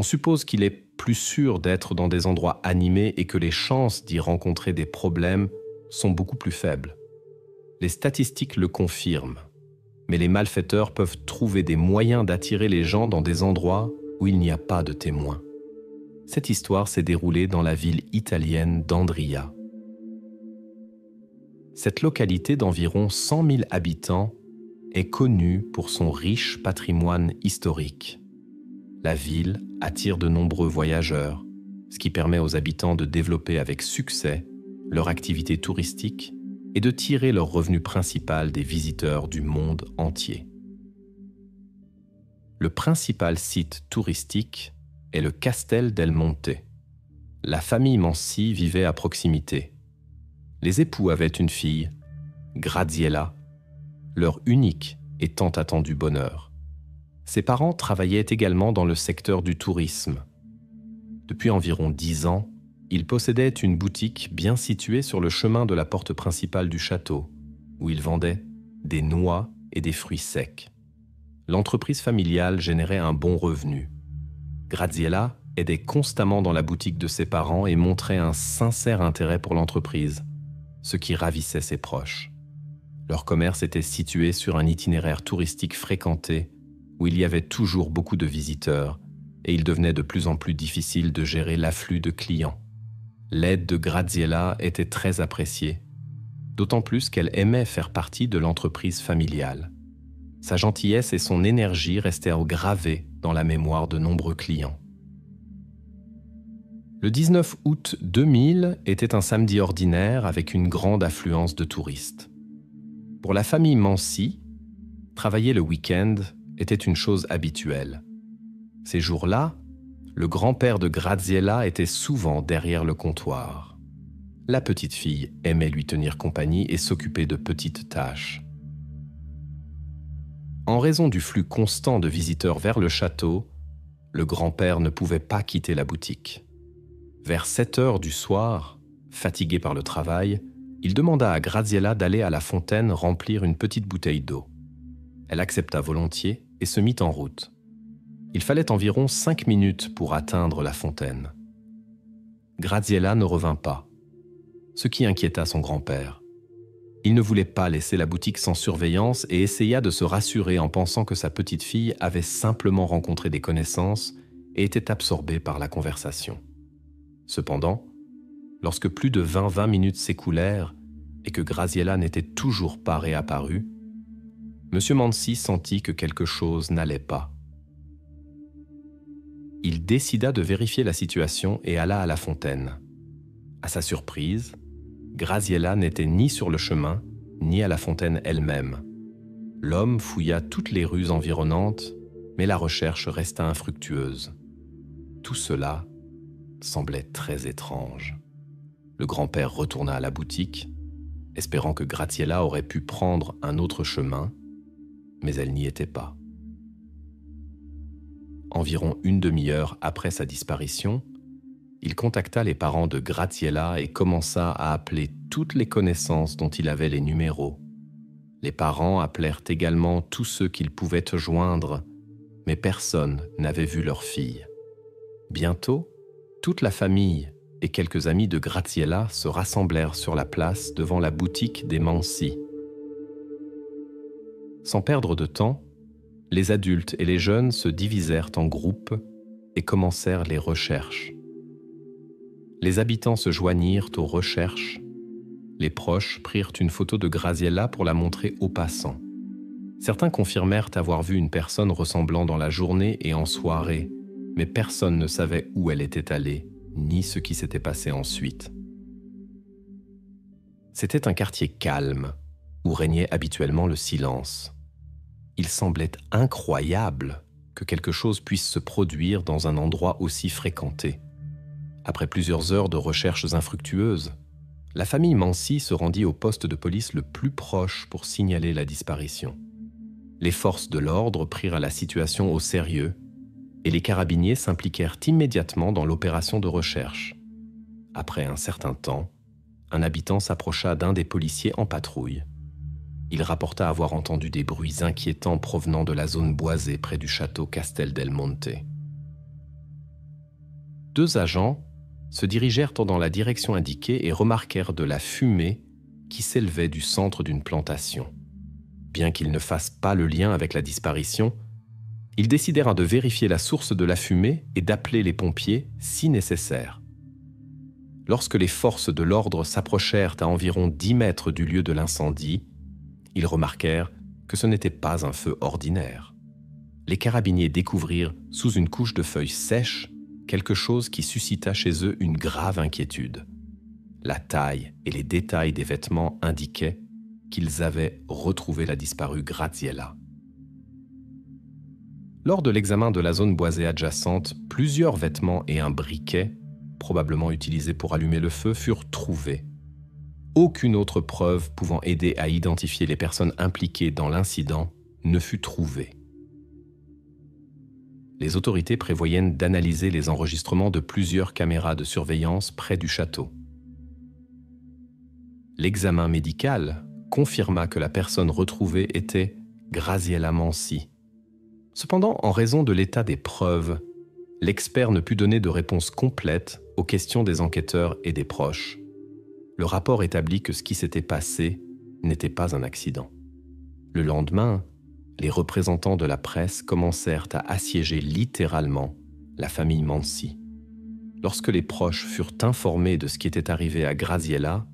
On suppose qu'il est plus sûr d'être dans des endroits animés et que les chances d'y rencontrer des problèmes sont beaucoup plus faibles. Les statistiques le confirment, mais les malfaiteurs peuvent trouver des moyens d'attirer les gens dans des endroits où il n'y a pas de témoins. Cette histoire s'est déroulée dans la ville italienne d'Andria. Cette localité d'environ 100 000 habitants est connue pour son riche patrimoine historique. La ville attire de nombreux voyageurs, ce qui permet aux habitants de développer avec succès leur activité touristique et de tirer leur revenu principal des visiteurs du monde entier. Le principal site touristique est le Castel del Monte. La famille Mansi vivait à proximité. Les époux avaient une fille, Graziella, leur unique et tant attendu bonheur. Ses parents travaillaient également dans le secteur du tourisme. Depuis environ 10 ans, ils possédaient une boutique bien située sur le chemin de la porte principale du château, où ils vendaient des noix et des fruits secs. L'entreprise familiale générait un bon revenu. Graziella aidait constamment dans la boutique de ses parents et montrait un sincère intérêt pour l'entreprise, ce qui ravissait ses proches. Leur commerce était situé sur un itinéraire touristique fréquenté, où il y avait toujours beaucoup de visiteurs, et il devenait de plus en plus difficile de gérer l'afflux de clients. L'aide de Graziella était très appréciée, d'autant plus qu'elle aimait faire partie de l'entreprise familiale. Sa gentillesse et son énergie restèrent gravées dans la mémoire de nombreux clients. Le 19 août 2000 était un samedi ordinaire avec une grande affluence de touristes. Pour la famille Mansi, travailler le week-end était une chose habituelle. Ces jours-là, le grand-père de Graziella était souvent derrière le comptoir. La petite fille aimait lui tenir compagnie et s'occuper de petites tâches. En raison du flux constant de visiteurs vers le château, le grand-père ne pouvait pas quitter la boutique. Vers 7 heures du soir, fatigué par le travail, il demanda à Graziella d'aller à la fontaine remplir une petite bouteille d'eau. Elle accepta volontiers et se mit en route. Il fallait environ 5 minutes pour atteindre la fontaine. Graziella ne revint pas, ce qui inquiéta son grand-père. Il ne voulait pas laisser la boutique sans surveillance et essaya de se rassurer en pensant que sa petite fille avait simplement rencontré des connaissances et était absorbée par la conversation. Cependant, lorsque plus de 20 minutes s'écoulèrent et que Graziella n'était toujours pas réapparue, M. Mansi sentit que quelque chose n'allait pas. Il décida de vérifier la situation et alla à la fontaine. À sa surprise, Graziella n'était ni sur le chemin, ni à la fontaine elle-même. L'homme fouilla toutes les rues environnantes, mais la recherche resta infructueuse. Tout cela semblait très étrange. Le grand-père retourna à la boutique, espérant que Graziella aurait pu prendre un autre chemin, mais elle n'y était pas. Environ une demi-heure après sa disparition, il contacta les parents de Graziella et commença à appeler toutes les connaissances dont il avait les numéros. Les parents appelèrent également tous ceux qu'ils pouvaient joindre, mais personne n'avait vu leur fille. Bientôt, toute la famille et quelques amis de Graziella se rassemblèrent sur la place devant la boutique des Mansi. Sans perdre de temps, les adultes et les jeunes se divisèrent en groupes et commencèrent les recherches. Les habitants se joignirent aux recherches. Les proches prirent une photo de Graziella pour la montrer aux passants. Certains confirmèrent avoir vu une personne ressemblant dans la journée et en soirée, mais personne ne savait où elle était allée, ni ce qui s'était passé ensuite. C'était un quartier calme, où régnait habituellement le silence. Il semblait incroyable que quelque chose puisse se produire dans un endroit aussi fréquenté. Après plusieurs heures de recherches infructueuses, la famille Mansi se rendit au poste de police le plus proche pour signaler la disparition. Les forces de l'ordre prirent la situation au sérieux et les carabiniers s'impliquèrent immédiatement dans l'opération de recherche. Après un certain temps, un habitant s'approcha d'un des policiers en patrouille. Il rapporta avoir entendu des bruits inquiétants provenant de la zone boisée près du château Castel del Monte. 2 agents se dirigèrent dans la direction indiquée et remarquèrent de la fumée qui s'élevait du centre d'une plantation. Bien qu'ils ne fassent pas le lien avec la disparition, ils décidèrent de vérifier la source de la fumée et d'appeler les pompiers si nécessaire. Lorsque les forces de l'ordre s'approchèrent à environ 10 mètres du lieu de l'incendie, ils remarquèrent que ce n'était pas un feu ordinaire. Les carabiniers découvrirent, sous une couche de feuilles sèches, quelque chose qui suscita chez eux une grave inquiétude. La taille et les détails des vêtements indiquaient qu'ils avaient retrouvé la disparue Graziella. Lors de l'examen de la zone boisée adjacente, plusieurs vêtements et un briquet, probablement utilisés pour allumer le feu, furent trouvés. Aucune autre preuve pouvant aider à identifier les personnes impliquées dans l'incident ne fut trouvée. Les autorités prévoyaient d'analyser les enregistrements de plusieurs caméras de surveillance près du château. L'examen médical confirma que la personne retrouvée était Graziella Mansi. Cependant, en raison de l'état des preuves, l'expert ne put donner de réponse complète aux questions des enquêteurs et des proches. Le rapport établit que ce qui s'était passé n'était pas un accident. Le lendemain, les représentants de la presse commencèrent à assiéger littéralement la famille Mansi. Lorsque les proches furent informés de ce qui était arrivé à Graziella,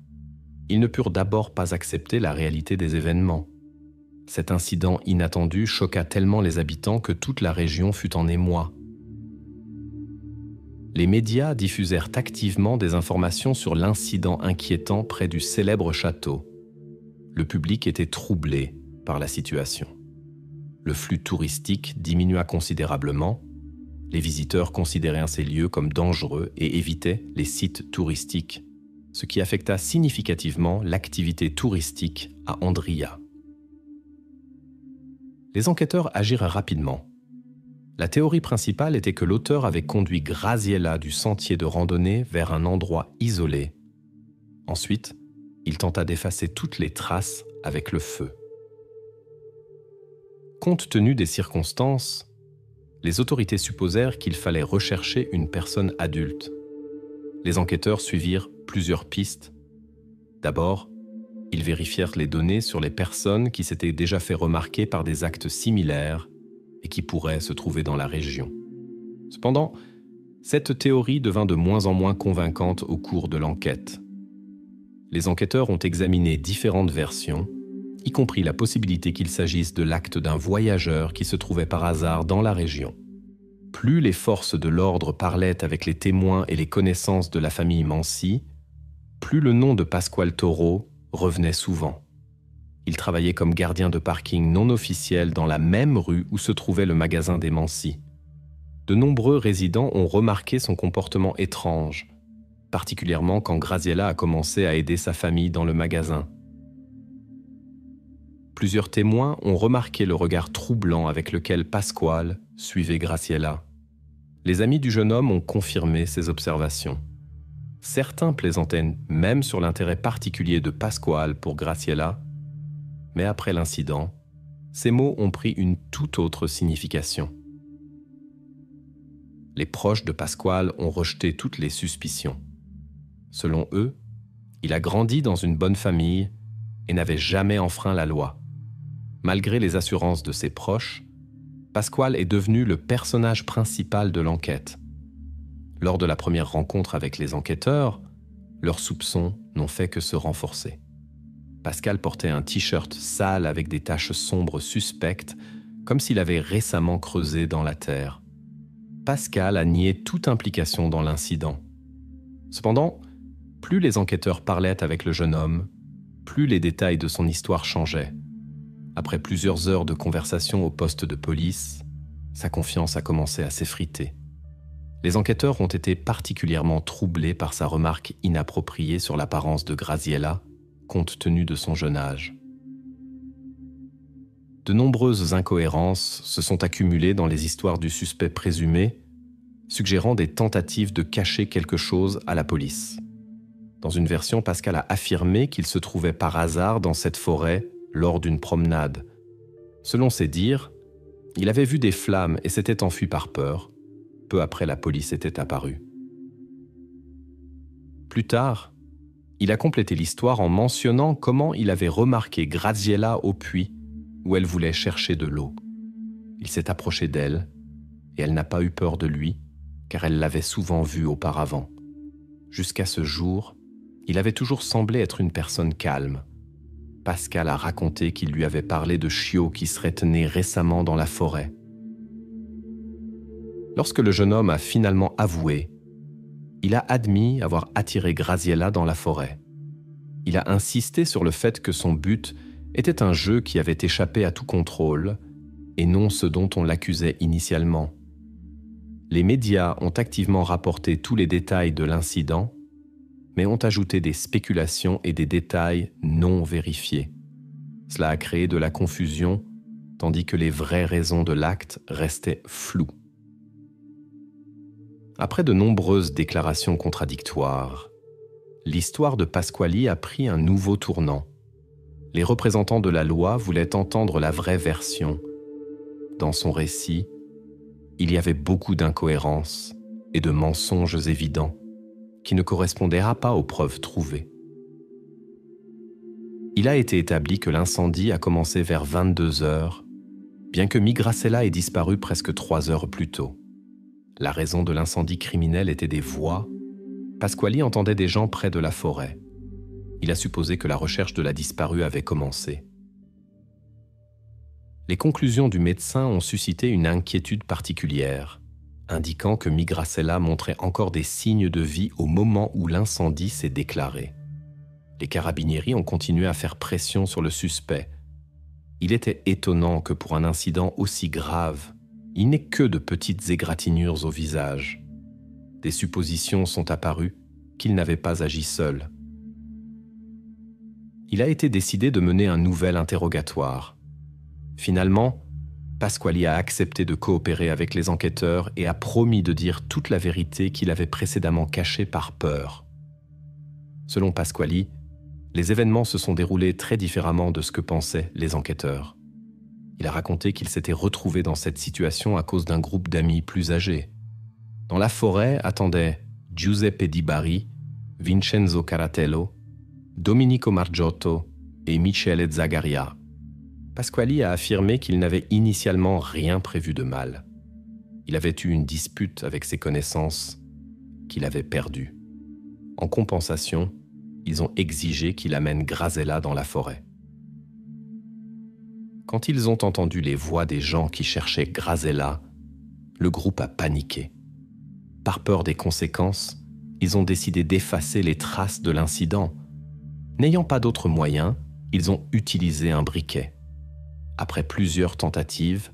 ils ne purent d'abord pas accepter la réalité des événements. Cet incident inattendu choqua tellement les habitants que toute la région fut en émoi. Les médias diffusèrent activement des informations sur l'incident inquiétant près du célèbre château. Le public était troublé par la situation. Le flux touristique diminua considérablement. Les visiteurs considéraient ces lieux comme dangereux et évitaient les sites touristiques, ce qui affecta significativement l'activité touristique à Andria. Les enquêteurs agirent rapidement. La théorie principale était que l'auteur avait conduit Graziella du sentier de randonnée vers un endroit isolé. Ensuite, il tenta d'effacer toutes les traces avec le feu. Compte tenu des circonstances, les autorités supposèrent qu'il fallait rechercher une personne adulte. Les enquêteurs suivirent plusieurs pistes. D'abord, ils vérifièrent les données sur les personnes qui s'étaient déjà fait remarquer par des actes similaires et qui pourraient se trouver dans la région. Cependant, cette théorie devint de moins en moins convaincante au cours de l'enquête. Les enquêteurs ont examiné différentes versions, y compris la possibilité qu'il s'agisse de l'acte d'un voyageur qui se trouvait par hasard dans la région. Plus les forces de l'ordre parlaient avec les témoins et les connaissances de la famille Mansi, plus le nom de Pasquale Toro revenait souvent. Il travaillait comme gardien de parking non officiel dans la même rue où se trouvait le magasin des Mansi. De nombreux résidents ont remarqué son comportement étrange, particulièrement quand Graziella a commencé à aider sa famille dans le magasin. Plusieurs témoins ont remarqué le regard troublant avec lequel Pasquale suivait Graziella. Les amis du jeune homme ont confirmé ces observations. Certains plaisantaient même sur l'intérêt particulier de Pasquale pour Graziella, mais après l'incident, ces mots ont pris une toute autre signification. Les proches de Pasquale ont rejeté toutes les suspicions. Selon eux, il a grandi dans une bonne famille et n'avait jamais enfreint la loi. Malgré les assurances de ses proches, Pasquale est devenu le personnage principal de l'enquête. Lors de la première rencontre avec les enquêteurs, leurs soupçons n'ont fait que se renforcer. Pasquale portait un t-shirt sale avec des taches sombres suspectes, comme s'il avait récemment creusé dans la terre. Pasquale a nié toute implication dans l'incident. Cependant, plus les enquêteurs parlaient avec le jeune homme, plus les détails de son histoire changeaient. Après plusieurs heures de conversation au poste de police, sa confiance a commencé à s'effriter. Les enquêteurs ont été particulièrement troublés par sa remarque inappropriée sur l'apparence de Graziella, compte tenu de son jeune âge. De nombreuses incohérences se sont accumulées dans les histoires du suspect présumé, suggérant des tentatives de cacher quelque chose à la police. Dans une version, Pasquale a affirmé qu'il se trouvait par hasard dans cette forêt lors d'une promenade. Selon ses dires, il avait vu des flammes et s'était enfui par peur. Peu après, la police était apparue. Plus tard, il a complété l'histoire en mentionnant comment il avait remarqué Graziella au puits où elle voulait chercher de l'eau. Il s'est approché d'elle et elle n'a pas eu peur de lui car elle l'avait souvent vu auparavant. Jusqu'à ce jour, il avait toujours semblé être une personne calme. Pascal a raconté qu'il lui avait parlé de chiots qui seraient nés récemment dans la forêt. Lorsque le jeune homme a finalement avoué, il a admis avoir attiré Graziella dans la forêt. Il a insisté sur le fait que son but était un jeu qui avait échappé à tout contrôle et non ce dont on l'accusait initialement. Les médias ont activement rapporté tous les détails de l'incident, mais ont ajouté des spéculations et des détails non vérifiés. Cela a créé de la confusion, tandis que les vraies raisons de l'acte restaient floues. Après de nombreuses déclarations contradictoires, l'histoire de Pasquali a pris un nouveau tournant. Les représentants de la loi voulaient entendre la vraie version. Dans son récit, il y avait beaucoup d'incohérences et de mensonges évidents qui ne correspondaient pas aux preuves trouvées. Il a été établi que l'incendie a commencé vers 22 heures, bien que Migracella ait disparu presque 3 heures plus tôt. La raison de l'incendie criminel était des voix. Pasquali entendait des gens près de la forêt. Il a supposé que la recherche de la disparue avait commencé. Les conclusions du médecin ont suscité une inquiétude particulière, indiquant que Migracella montrait encore des signes de vie au moment où l'incendie s'est déclaré. Les carabinieri ont continué à faire pression sur le suspect. Il était étonnant que pour un incident aussi grave, il n'ait que de petites égratignures au visage. Des suppositions sont apparues qu'il n'avait pas agi seul. Il a été décidé de mener un nouvel interrogatoire. Finalement, Pasquali a accepté de coopérer avec les enquêteurs et a promis de dire toute la vérité qu'il avait précédemment cachée par peur. Selon Pasquali, les événements se sont déroulés très différemment de ce que pensaient les enquêteurs. Il a raconté qu'il s'était retrouvé dans cette situation à cause d'un groupe d'amis plus âgés. Dans la forêt attendaient Giuseppe Di Bari, Vincenzo Caratello, Domenico Margiotto et Michele Zagaria. Pasquali a affirmé qu'il n'avait initialement rien prévu de mal. Il avait eu une dispute avec ses connaissances qu'il avait perdues. En compensation, ils ont exigé qu'il amène Graziella dans la forêt. Quand ils ont entendu les voix des gens qui cherchaient Graziella, le groupe a paniqué. Par peur des conséquences, ils ont décidé d'effacer les traces de l'incident. N'ayant pas d'autre moyen, ils ont utilisé un briquet. Après plusieurs tentatives,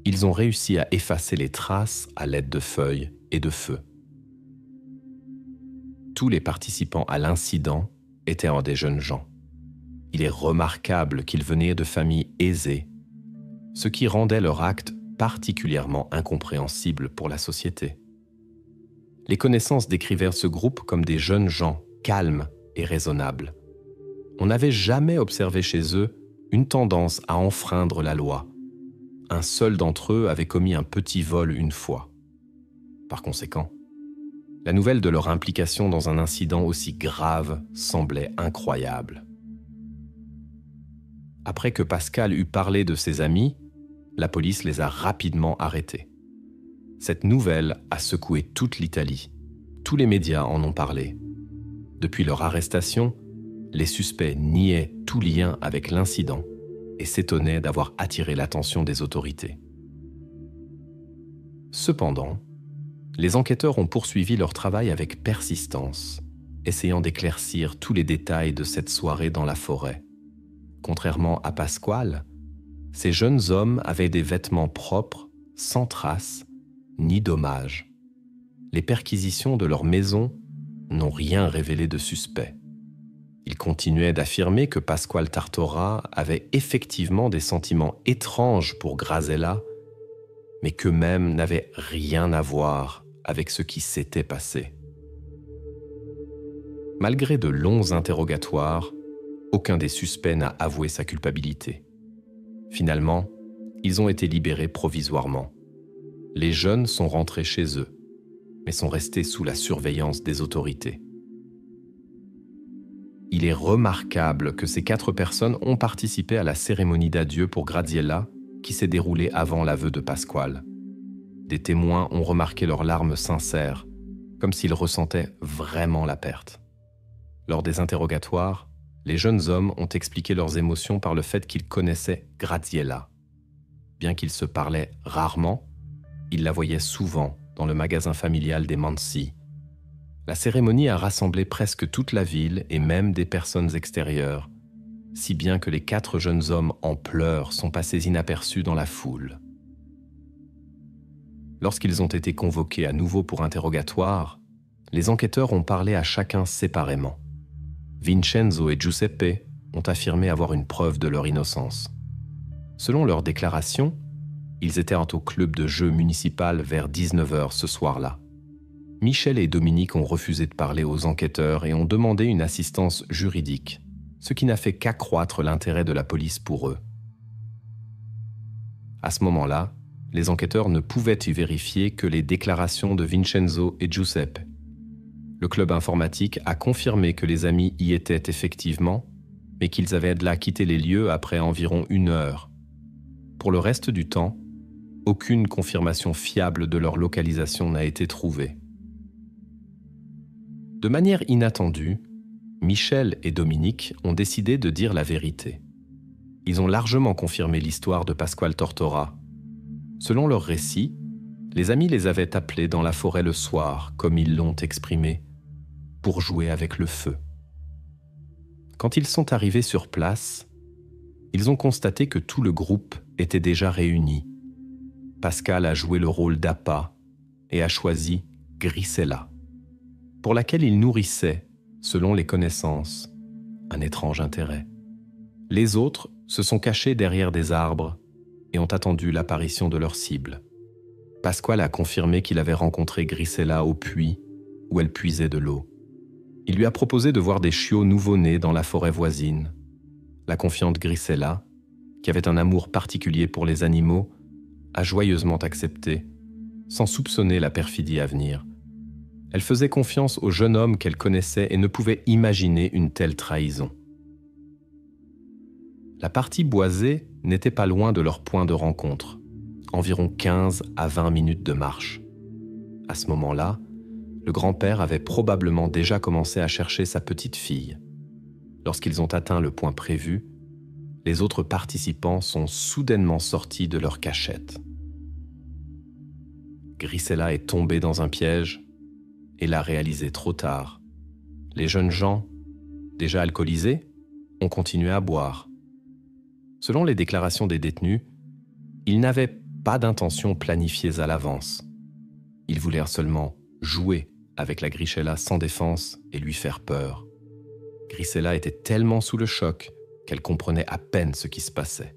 ils ont réussi à effacer les traces à l'aide de feuilles et de feu. Tous les participants à l'incident étaient des jeunes gens. Il est remarquable qu'ils venaient de familles aisées, ce qui rendait leur acte particulièrement incompréhensible pour la société. Les connaissances décrivèrent ce groupe comme des jeunes gens calmes et raisonnables. On n'avait jamais observé chez eux une tendance à enfreindre la loi. Un seul d'entre eux avait commis un petit vol une fois. Par conséquent, la nouvelle de leur implication dans un incident aussi grave semblait incroyable. Après que Pascal eut parlé de ses amis, la police les a rapidement arrêtés. Cette nouvelle a secoué toute l'Italie. Tous les médias en ont parlé. Depuis leur arrestation, les suspects niaient tout lien avec l'incident et s'étonnaient d'avoir attiré l'attention des autorités. Cependant, les enquêteurs ont poursuivi leur travail avec persistance, essayant d'éclaircir tous les détails de cette soirée dans la forêt. Contrairement à Pasquale, ces jeunes hommes avaient des vêtements propres, sans traces, ni dommages. Les perquisitions de leur maison n'ont rien révélé de suspect. Ils continuaient d'affirmer que Pasquale Tartora avait effectivement des sentiments étranges pour Graziella, mais qu'eux-mêmes n'avaient rien à voir avec ce qui s'était passé. Malgré de longs interrogatoires, aucun des suspects n'a avoué sa culpabilité. Finalement, ils ont été libérés provisoirement. Les jeunes sont rentrés chez eux, mais sont restés sous la surveillance des autorités. il est remarquable que ces 4 personnes ont participé à la cérémonie d'adieu pour Graziella qui s'est déroulée avant l'aveu de Pasquale. Des témoins ont remarqué leurs larmes sincères, comme s'ils ressentaient vraiment la perte. Lors des interrogatoires, les jeunes hommes ont expliqué leurs émotions par le fait qu'ils connaissaient Graziella. Bien qu'ils se parlaient rarement, ils la voyaient souvent dans le magasin familial des Mansi. La cérémonie a rassemblé presque toute la ville et même des personnes extérieures, si bien que les 4 jeunes hommes en pleurs sont passés inaperçus dans la foule. Lorsqu'ils ont été convoqués à nouveau pour interrogatoire, les enquêteurs ont parlé à chacun séparément. Vincenzo et Giuseppe ont affirmé avoir une preuve de leur innocence. Selon leurs déclarations, ils étaient au club de jeu municipal vers 19h ce soir-là. Michel et Dominique ont refusé de parler aux enquêteurs et ont demandé une assistance juridique, ce qui n'a fait qu'accroître l'intérêt de la police pour eux. À ce moment-là, les enquêteurs ne pouvaient y vérifier que les déclarations de Vincenzo et Giuseppe. Le club informatique a confirmé que les amis y étaient effectivement, mais qu'ils avaient de là quitté les lieux après environ 1 heure. Pour le reste du temps, aucune confirmation fiable de leur localisation n'a été trouvée. De manière inattendue, Michel et Dominique ont décidé de dire la vérité. Ils ont largement confirmé l'histoire de Pasquale Tortora. Selon leur récit, les amis les avaient appelés dans la forêt le soir, comme ils l'ont exprimé, pour jouer avec le feu. Quand ils sont arrivés sur place, ils ont constaté que tout le groupe était déjà réuni. Pasquale a joué le rôle d'appât et a choisi Grisella, pour laquelle il nourrissait, selon les connaissances, un étrange intérêt. Les autres se sont cachés derrière des arbres et ont attendu l'apparition de leur cible. Pasquale a confirmé qu'il avait rencontré Grisella au puits où elle puisait de l'eau. Il lui a proposé de voir des chiots nouveau-nés dans la forêt voisine. La confiante Grisella, qui avait un amour particulier pour les animaux, a joyeusement accepté, sans soupçonner la perfidie à venir. Elle faisait confiance au jeune homme qu'elle connaissait et ne pouvait imaginer une telle trahison. La partie boisée n'était pas loin de leur point de rencontre, environ 15 à 20 minutes de marche. À ce moment-là, le grand-père avait probablement déjà commencé à chercher sa petite fille. Lorsqu'ils ont atteint le point prévu, les autres participants sont soudainement sortis de leur cachette. Grisella est tombée dans un piège et l'a réalisé trop tard. Les jeunes gens, déjà alcoolisés, ont continué à boire. Selon les déclarations des détenus, ils n'avaient pas d'intention planifiée à l'avance. Ils voulèrent seulement jouer avec la Grisella sans défense et lui faire peur. Grisella était tellement sous le choc qu'elle comprenait à peine ce qui se passait.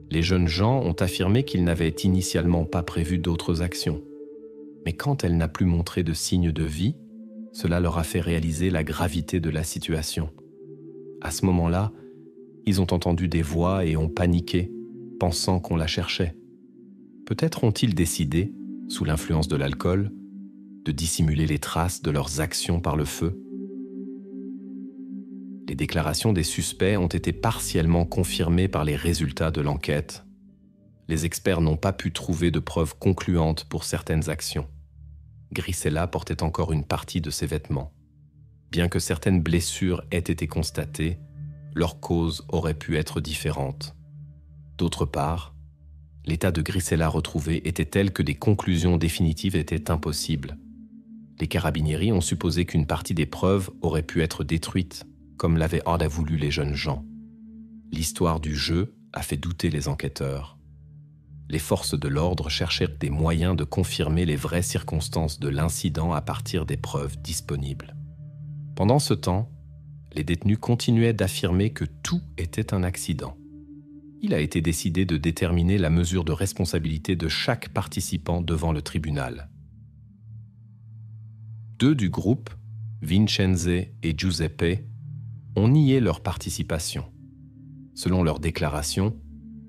Les jeunes gens ont affirmé qu'ils n'avaient initialement pas prévu d'autres actions. Mais quand elle n'a plus montré de signes de vie, cela leur a fait réaliser la gravité de la situation. À ce moment-là, ils ont entendu des voix et ont paniqué, pensant qu'on la cherchait. Peut-être ont-ils décidé, sous l'influence de l'alcool, de dissimuler les traces de leurs actions par le feu. Les déclarations des suspects ont été partiellement confirmées par les résultats de l'enquête. Les experts n'ont pas pu trouver de preuves concluantes pour certaines actions. Grisella portait encore une partie de ses vêtements. Bien que certaines blessures aient été constatées, leur cause aurait pu être différente. D'autre part, l'état de Grisella retrouvé était tel que des conclusions définitives étaient impossibles. Les carabinieri ont supposé qu'une partie des preuves aurait pu être détruite, comme l'avaient voulu les jeunes gens. L'histoire du jeu a fait douter les enquêteurs. Les forces de l'ordre cherchèrent des moyens de confirmer les vraies circonstances de l'incident à partir des preuves disponibles. Pendant ce temps, les détenus continuaient d'affirmer que tout était un accident. Il a été décidé de déterminer la mesure de responsabilité de chaque participant devant le tribunal. 2 du groupe, Vincenzo et Giuseppe, ont nié leur participation. Selon leurs déclarations,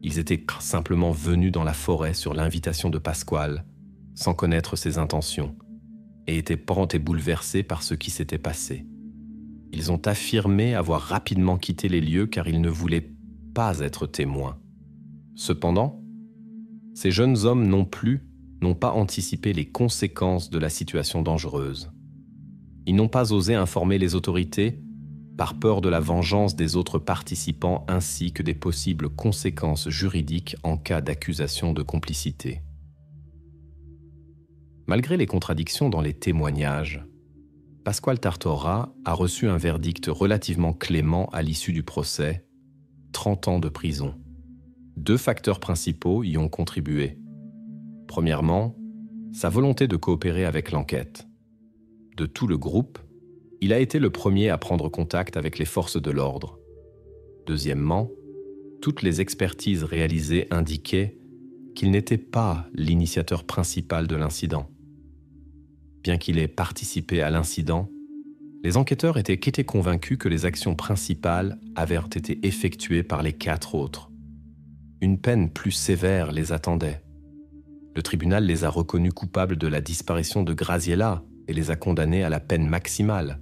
ils étaient simplement venus dans la forêt sur l'invitation de Pasquale, sans connaître ses intentions, et étaient pans et bouleversés par ce qui s'était passé. Ils ont affirmé avoir rapidement quitté les lieux car ils ne voulaient pas être témoins. Cependant, ces jeunes hommes non plus n'ont pas anticipé les conséquences de la situation dangereuse. Ils n'ont pas osé informer les autorités par peur de la vengeance des autres participants ainsi que des possibles conséquences juridiques en cas d'accusation de complicité. Malgré les contradictions dans les témoignages, Pasquale Tartora a reçu un verdict relativement clément à l'issue du procès, 30 ans de prison. 2 facteurs principaux y ont contribué. Premièrement, sa volonté de coopérer avec l'enquête. De tout le groupe, il a été le premier à prendre contact avec les forces de l'ordre. Deuxièmement, toutes les expertises réalisées indiquaient qu'il n'était pas l'initiateur principal de l'incident. Bien qu'il ait participé à l'incident, les enquêteurs étaient convaincus que les actions principales avaient été effectuées par les 4 autres. Une peine plus sévère les attendait. Le tribunal les a reconnus coupables de la disparition de Graziella et les a condamnés à la peine maximale,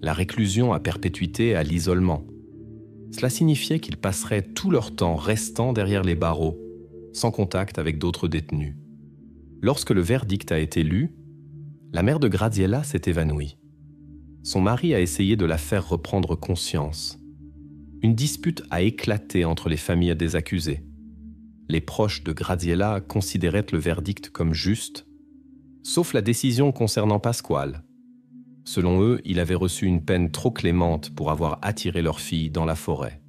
la réclusion à perpétuité et à l'isolement. Cela signifiait qu'ils passeraient tout leur temps restant derrière les barreaux, sans contact avec d'autres détenus. Lorsque le verdict a été lu, la mère de Graziella s'est évanouie. Son mari a essayé de la faire reprendre conscience. Une dispute a éclaté entre les familles des accusés. Les proches de Graziella considéraient le verdict comme juste, sauf la décision concernant Pasquale. Selon eux, il avait reçu une peine trop clémente pour avoir attiré leur fille dans la forêt.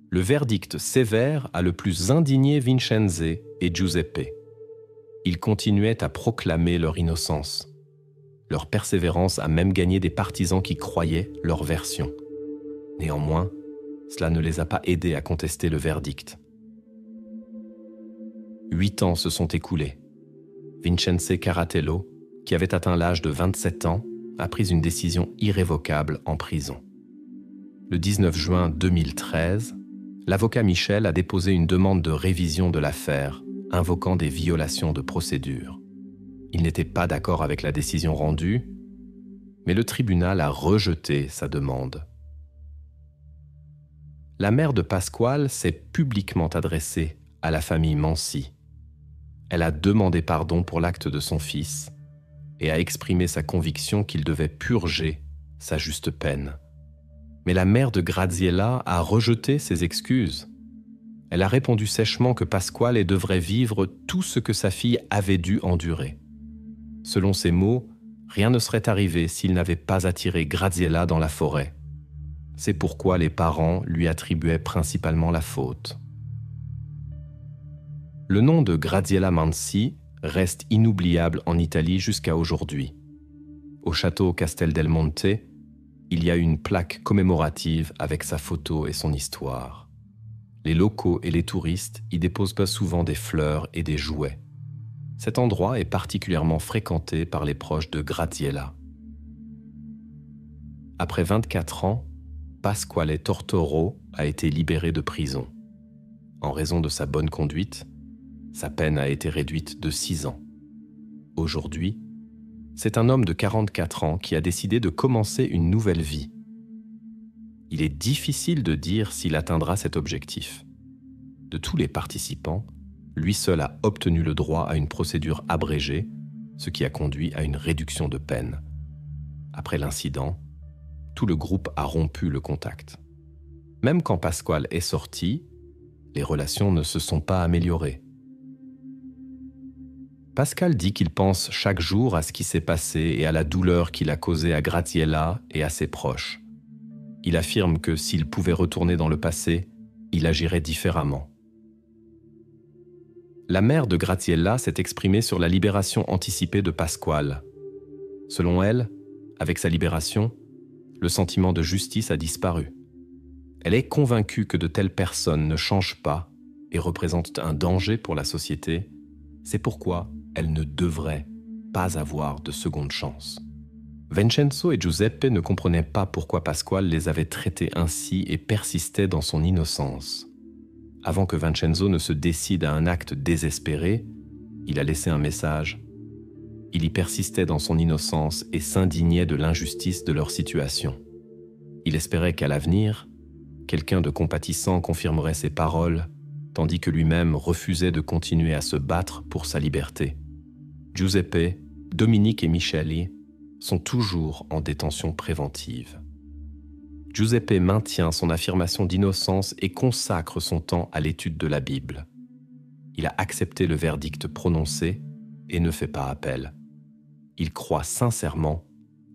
Le verdict sévère a le plus indigné Vincenze et Giuseppe. Ils continuaient à proclamer leur innocence. Leur persévérance a même gagné des partisans qui croyaient leur version. Néanmoins, cela ne les a pas aidés à contester le verdict. 8 ans se sont écoulés. Vincenze Caratello, qui avait atteint l'âge de 27 ans, a pris une décision irrévocable en prison. Le 19 juin 2013, l'avocat Michel a déposé une demande de révision de l'affaire, invoquant des violations de procédure. Il n'était pas d'accord avec la décision rendue, mais le tribunal a rejeté sa demande. La mère de Pasquale s'est publiquement adressée à la famille Mansi. Elle a demandé pardon pour l'acte de son fils et a exprimé sa conviction qu'il devait purger sa juste peine. Mais la mère de Graziella a rejeté ses excuses. Elle a répondu sèchement que Pasquale devrait vivre tout ce que sa fille avait dû endurer. Selon ses mots, rien ne serait arrivé s'il n'avait pas attiré Graziella dans la forêt. C'est pourquoi les parents lui attribuaient principalement la faute. Le nom de Graziella Mansi reste inoubliable en Italie jusqu'à aujourd'hui. Au château Castel del Monte, il y a une plaque commémorative avec sa photo et son histoire. Les locaux et les touristes y déposent pas souvent des fleurs et des jouets. Cet endroit est particulièrement fréquenté par les proches de Graziella. Après 24 ans, Pasquale Tortoro a été libéré de prison. En raison de sa bonne conduite, sa peine a été réduite de 6 ans. Aujourd'hui, c'est un homme de 44 ans qui a décidé de commencer une nouvelle vie. Il est difficile de dire s'il atteindra cet objectif. De tous les participants, lui seul a obtenu le droit à une procédure abrégée, ce qui a conduit à une réduction de peine. Après l'incident, tout le groupe a rompu le contact. Même quand Pasquale est sorti, les relations ne se sont pas améliorées. Pasquale dit qu'il pense chaque jour à ce qui s'est passé et à la douleur qu'il a causée à Graziella et à ses proches. Il affirme que s'il pouvait retourner dans le passé, il agirait différemment. La mère de Graziella s'est exprimée sur la libération anticipée de Pasquale. Selon elle, avec sa libération, le sentiment de justice a disparu. Elle est convaincue que de telles personnes ne changent pas et représentent un danger pour la société. C'est pourquoi elles ne devraient pas avoir de seconde chance. Vincenzo et Giuseppe ne comprenaient pas pourquoi Pasquale les avait traités ainsi et persistaient dans son innocence. Avant que Vincenzo ne se décide à un acte désespéré, il a laissé un message. « Il y persistait dans son innocence et s'indignait de l'injustice de leur situation. Il espérait qu'à l'avenir, quelqu'un de compatissant confirmerait ses paroles, tandis que lui-même refusait de continuer à se battre pour sa liberté. Giuseppe, Dominique et Micheli sont toujours en détention préventive. Giuseppe maintient son affirmation d'innocence et consacre son temps à l'étude de la Bible. Il a accepté le verdict prononcé et ne fait pas appel. Il croit sincèrement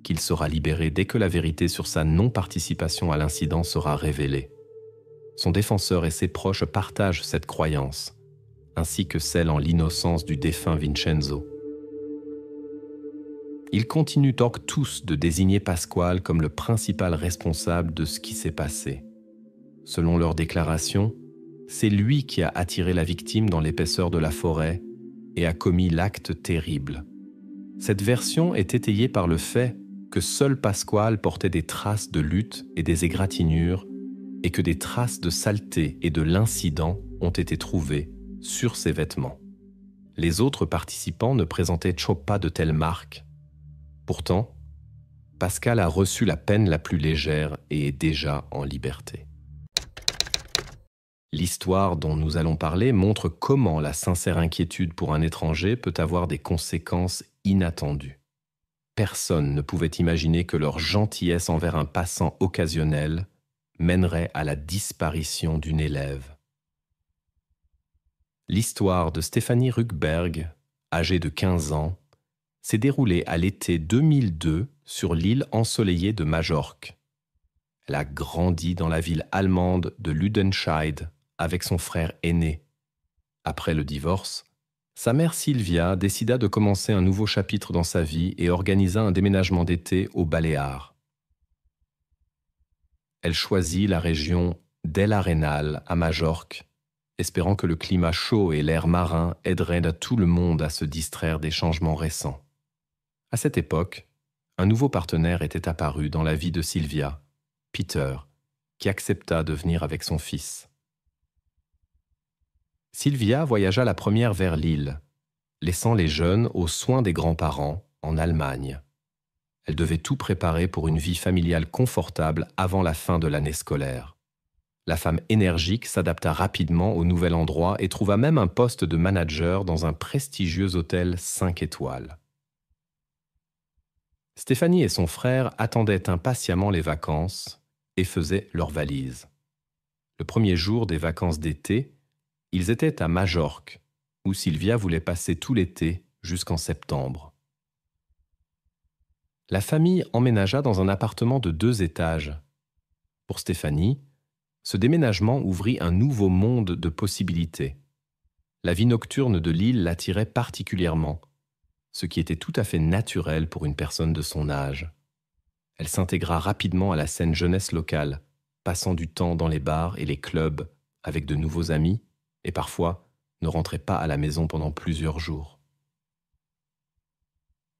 qu'il sera libéré dès que la vérité sur sa non-participation à l'incident sera révélée. Son défenseur et ses proches partagent cette croyance, ainsi que celle en l'innocence du défunt Vincenzo. Ils continuent donc tous de désigner Pasquale comme le principal responsable de ce qui s'est passé. Selon leur déclaration, c'est lui qui a attiré la victime dans l'épaisseur de la forêt et a commis l'acte terrible. Cette version est étayée par le fait que seul Pasquale portait des traces de lutte et des égratignures et que des traces de saleté et de l'incident ont été trouvées sur ses vêtements. Les autres participants ne présentaient pas de telles marques. Pourtant, Pascal a reçu la peine la plus légère et est déjà en liberté. L'histoire dont nous allons parler montre comment la sincère inquiétude pour un étranger peut avoir des conséquences inattendues. Personne ne pouvait imaginer que leur gentillesse envers un passant occasionnel mènerait à la disparition d'une élève. L'histoire de Stéphanie Rückberg, âgée de 15 ans, s'est déroulée à l'été 2002 sur l'île ensoleillée de Majorque. Elle a grandi dans la ville allemande de Lüdenscheid avec son frère aîné. Après le divorce, sa mère Sylvia décida de commencer un nouveau chapitre dans sa vie et organisa un déménagement d'été aux Baléares. Elle choisit la région d'El Arenal à Majorque, espérant que le climat chaud et l'air marin aideraient tout le monde à se distraire des changements récents. À cette époque, un nouveau partenaire était apparu dans la vie de Sylvia, Peter, qui accepta de venir avec son fils. Sylvia voyagea la première vers l'île, laissant les jeunes aux soins des grands-parents en Allemagne. Elle devait tout préparer pour une vie familiale confortable avant la fin de l'année scolaire. La femme énergique s'adapta rapidement au nouvel endroit et trouva même un poste de manager dans un prestigieux hôtel 5 étoiles. Stéphanie et son frère attendaient impatiemment les vacances et faisaient leurs valises. Le premier jour des vacances d'été, ils étaient à Majorque, où Sylvia voulait passer tout l'été jusqu'en septembre. La famille emménagea dans un appartement de 2 étages. Pour Stéphanie, ce déménagement ouvrit un nouveau monde de possibilités. La vie nocturne de l'île l'attirait particulièrement, ce qui était tout à fait naturel pour une personne de son âge. Elle s'intégra rapidement à la scène jeunesse locale, passant du temps dans les bars et les clubs avec de nouveaux amis et parfois ne rentrait pas à la maison pendant plusieurs jours.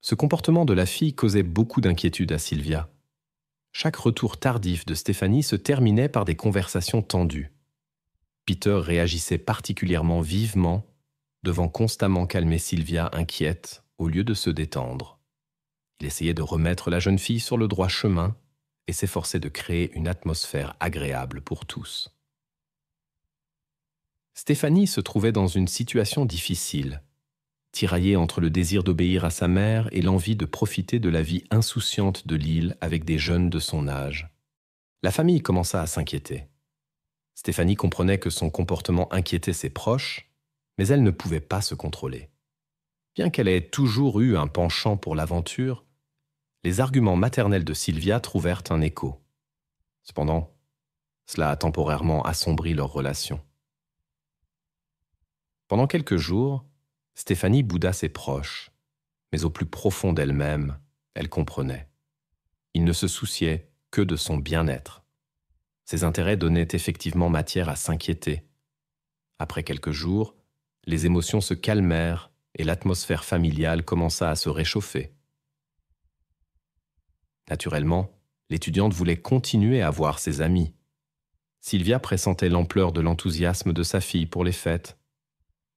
Ce comportement de la fille causait beaucoup d'inquiétude à Sylvia. Chaque retour tardif de Stéphanie se terminait par des conversations tendues. Peter réagissait particulièrement vivement, devant constamment calmer Sylvia inquiète au lieu de se détendre. Il essayait de remettre la jeune fille sur le droit chemin et s'efforçait de créer une atmosphère agréable pour tous. Stéphanie se trouvait dans une situation difficile, tiraillée entre le désir d'obéir à sa mère et l'envie de profiter de la vie insouciante de l'île avec des jeunes de son âge. La famille commença à s'inquiéter. Stéphanie comprenait que son comportement inquiétait ses proches, mais elle ne pouvait pas se contrôler. Bien qu'elle ait toujours eu un penchant pour l'aventure, les arguments maternels de Sylvia trouvèrent un écho. Cependant, cela a temporairement assombri leur relation. Pendant quelques jours, Stéphanie bouda ses proches, mais au plus profond d'elle-même, elle comprenait. Il ne se souciait que de son bien-être. Ses intérêts donnaient effectivement matière à s'inquiéter. Après quelques jours, les émotions se calmèrent et l'atmosphère familiale commença à se réchauffer. Naturellement, l'étudiante voulait continuer à voir ses amis. Sylvia pressentait l'ampleur de l'enthousiasme de sa fille pour les fêtes,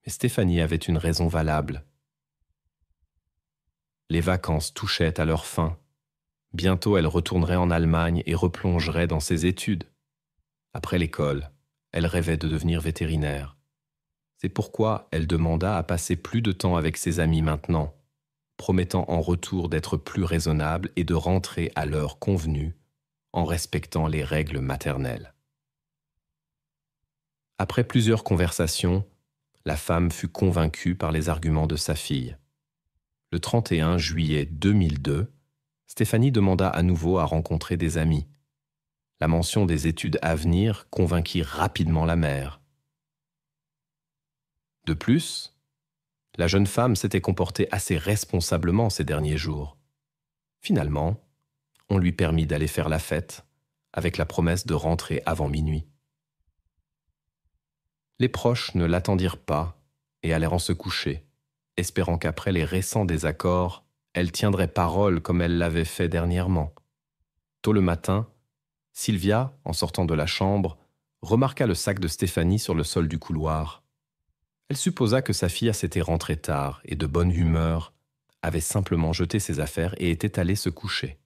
mais Stéphanie avait une raison valable. Les vacances touchaient à leur fin. Bientôt, elle retournerait en Allemagne et replongerait dans ses études. Après l'école, elle rêvait de devenir vétérinaire. C'est pourquoi elle demanda à passer plus de temps avec ses amis maintenant, promettant en retour d'être plus raisonnable et de rentrer à l'heure convenue, en respectant les règles maternelles. Après plusieurs conversations, la femme fut convaincue par les arguments de sa fille. Le 31 juillet 2002, Stéphanie demanda à nouveau à rencontrer des amis. La mention des études à venir convainquit rapidement la mère. De plus, la jeune femme s'était comportée assez responsablement ces derniers jours. Finalement, on lui permit d'aller faire la fête, avec la promesse de rentrer avant minuit. Les proches ne l'attendirent pas et allèrent se coucher, espérant qu'après les récents désaccords, elle tiendrait parole comme elle l'avait fait dernièrement. Tôt le matin, Sylvia, en sortant de la chambre, remarqua le sac de Stéphanie sur le sol du couloir. Elle supposa que sa fille s'était rentrée tard et de bonne humeur, avait simplement jeté ses affaires et était allée se coucher.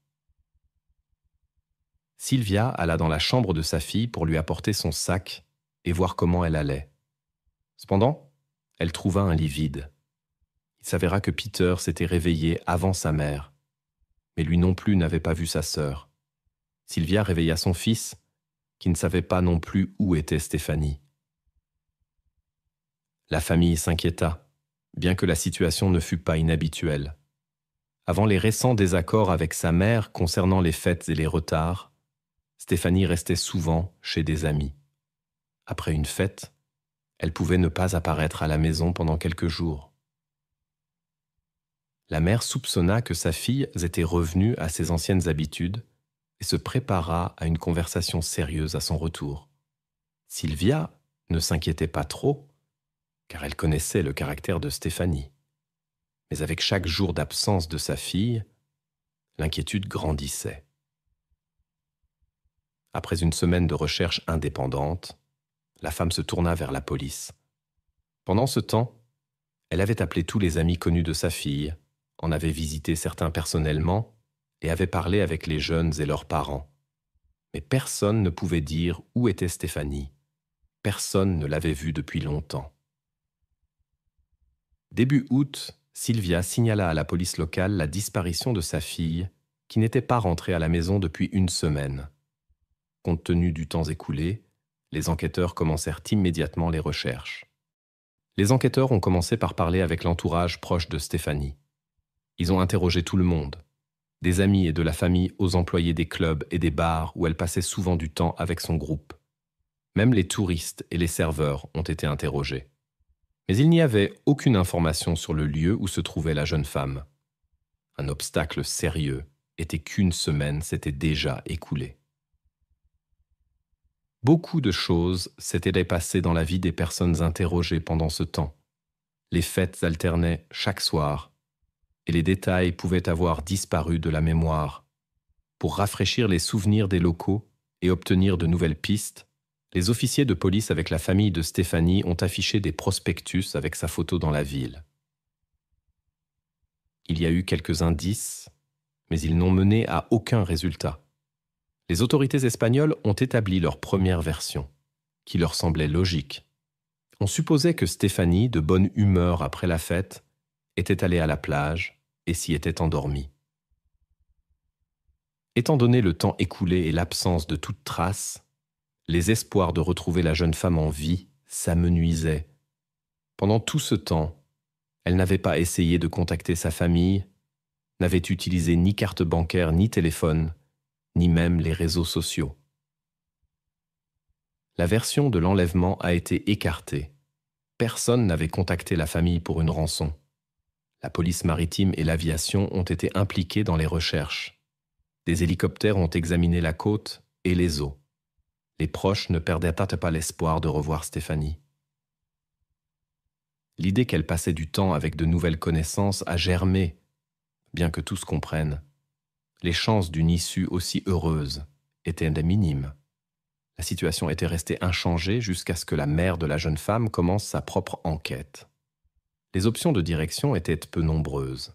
Sylvia alla dans la chambre de sa fille pour lui apporter son sac et voir comment elle allait. Cependant, elle trouva un lit vide. Il s'avéra que Peter s'était réveillé avant sa mère, mais lui non plus n'avait pas vu sa sœur. Sylvia réveilla son fils, qui ne savait pas non plus où était Stéphanie. La famille s'inquiéta, bien que la situation ne fût pas inhabituelle. Avant les récents désaccords avec sa mère concernant les fêtes et les retards, Stéphanie restait souvent chez des amis. Après une fête, elle pouvait ne pas apparaître à la maison pendant quelques jours. La mère soupçonna que sa fille était revenue à ses anciennes habitudes et se prépara à une conversation sérieuse à son retour. Sylvia ne s'inquiétait pas trop, car elle connaissait le caractère de Stéphanie. Mais avec chaque jour d'absence de sa fille, l'inquiétude grandissait. Après une semaine de recherche indépendante, la femme se tourna vers la police. Pendant ce temps, elle avait appelé tous les amis connus de sa fille, en avait visité certains personnellement et avait parlé avec les jeunes et leurs parents. Mais personne ne pouvait dire où était Stéphanie. Personne ne l'avait vue depuis longtemps. Début août, Sylvia signala à la police locale la disparition de sa fille, qui n'était pas rentrée à la maison depuis une semaine. Compte tenu du temps écoulé, les enquêteurs commencèrent immédiatement les recherches. Les enquêteurs ont commencé par parler avec l'entourage proche de Stéphanie. Ils ont interrogé tout le monde, des amis et de la famille aux employés des clubs et des bars où elle passait souvent du temps avec son groupe. Même les touristes et les serveurs ont été interrogés. Mais il n'y avait aucune information sur le lieu où se trouvait la jeune femme. Un obstacle sérieux était qu'une semaine s'était déjà écoulée. Beaucoup de choses s'étaient passées dans la vie des personnes interrogées pendant ce temps. Les fêtes alternaient chaque soir, et les détails pouvaient avoir disparu de la mémoire. Pour rafraîchir les souvenirs des locaux et obtenir de nouvelles pistes, les officiers de police avec la famille de Stéphanie ont affiché des prospectus avec sa photo dans la ville. Il y a eu quelques indices, mais ils n'ont mené à aucun résultat. Les autorités espagnoles ont établi leur première version, qui leur semblait logique. On supposait que Stéphanie, de bonne humeur après la fête, était allée à la plage et s'y était endormie. Étant donné le temps écoulé et l'absence de toute trace, les espoirs de retrouver la jeune femme en vie s'amenuisaient. Pendant tout ce temps, elle n'avait pas essayé de contacter sa famille, n'avait utilisé ni carte bancaire ni téléphone, ni même les réseaux sociaux. La version de l'enlèvement a été écartée. Personne n'avait contacté la famille pour une rançon. La police maritime et l'aviation ont été impliqués dans les recherches. Des hélicoptères ont examiné la côte et les eaux. Les proches ne perdaient pas l'espoir de revoir Stéphanie. L'idée qu'elle passait du temps avec de nouvelles connaissances a germé, bien que tous comprennent. Les chances d'une issue aussi heureuse étaient minimes. La situation était restée inchangée jusqu'à ce que la mère de la jeune femme commence sa propre enquête. Les options de direction étaient peu nombreuses.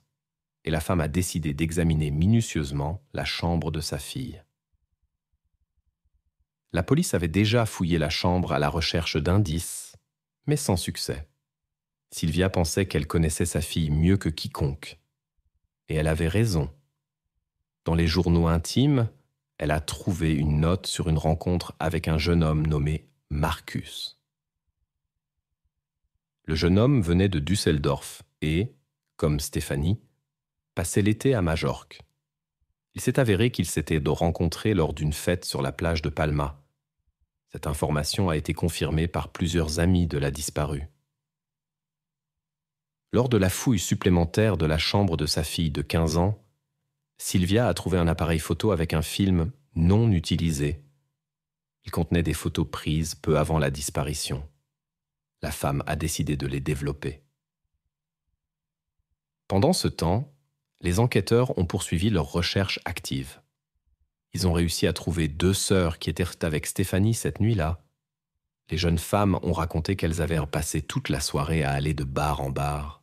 et la femme a décidé d'examiner minutieusement la chambre de sa fille. La police avait déjà fouillé la chambre à la recherche d'indices, mais sans succès. Sylvia pensait qu'elle connaissait sa fille mieux que quiconque. Et elle avait raison. Dans les journaux intimes, elle a trouvé une note sur une rencontre avec un jeune homme nommé Marcus. Le jeune homme venait de Düsseldorf et, comme Stéphanie, passait l'été à Majorque. Il s'est avéré qu'ils s'étaient rencontrés lors d'une fête sur la plage de Palma. Cette information a été confirmée par plusieurs amis de la disparue. Lors de la fouille supplémentaire de la chambre de sa fille de 15 ans, Sylvia a trouvé un appareil photo avec un film non utilisé. Il contenait des photos prises peu avant la disparition. La femme a décidé de les développer. Pendant ce temps, les enquêteurs ont poursuivi leur recherche active. Ils ont réussi à trouver 2 sœurs qui étaient avec Stéphanie cette nuit-là. Les jeunes femmes ont raconté qu'elles avaient passé toute la soirée à aller de bar en bar.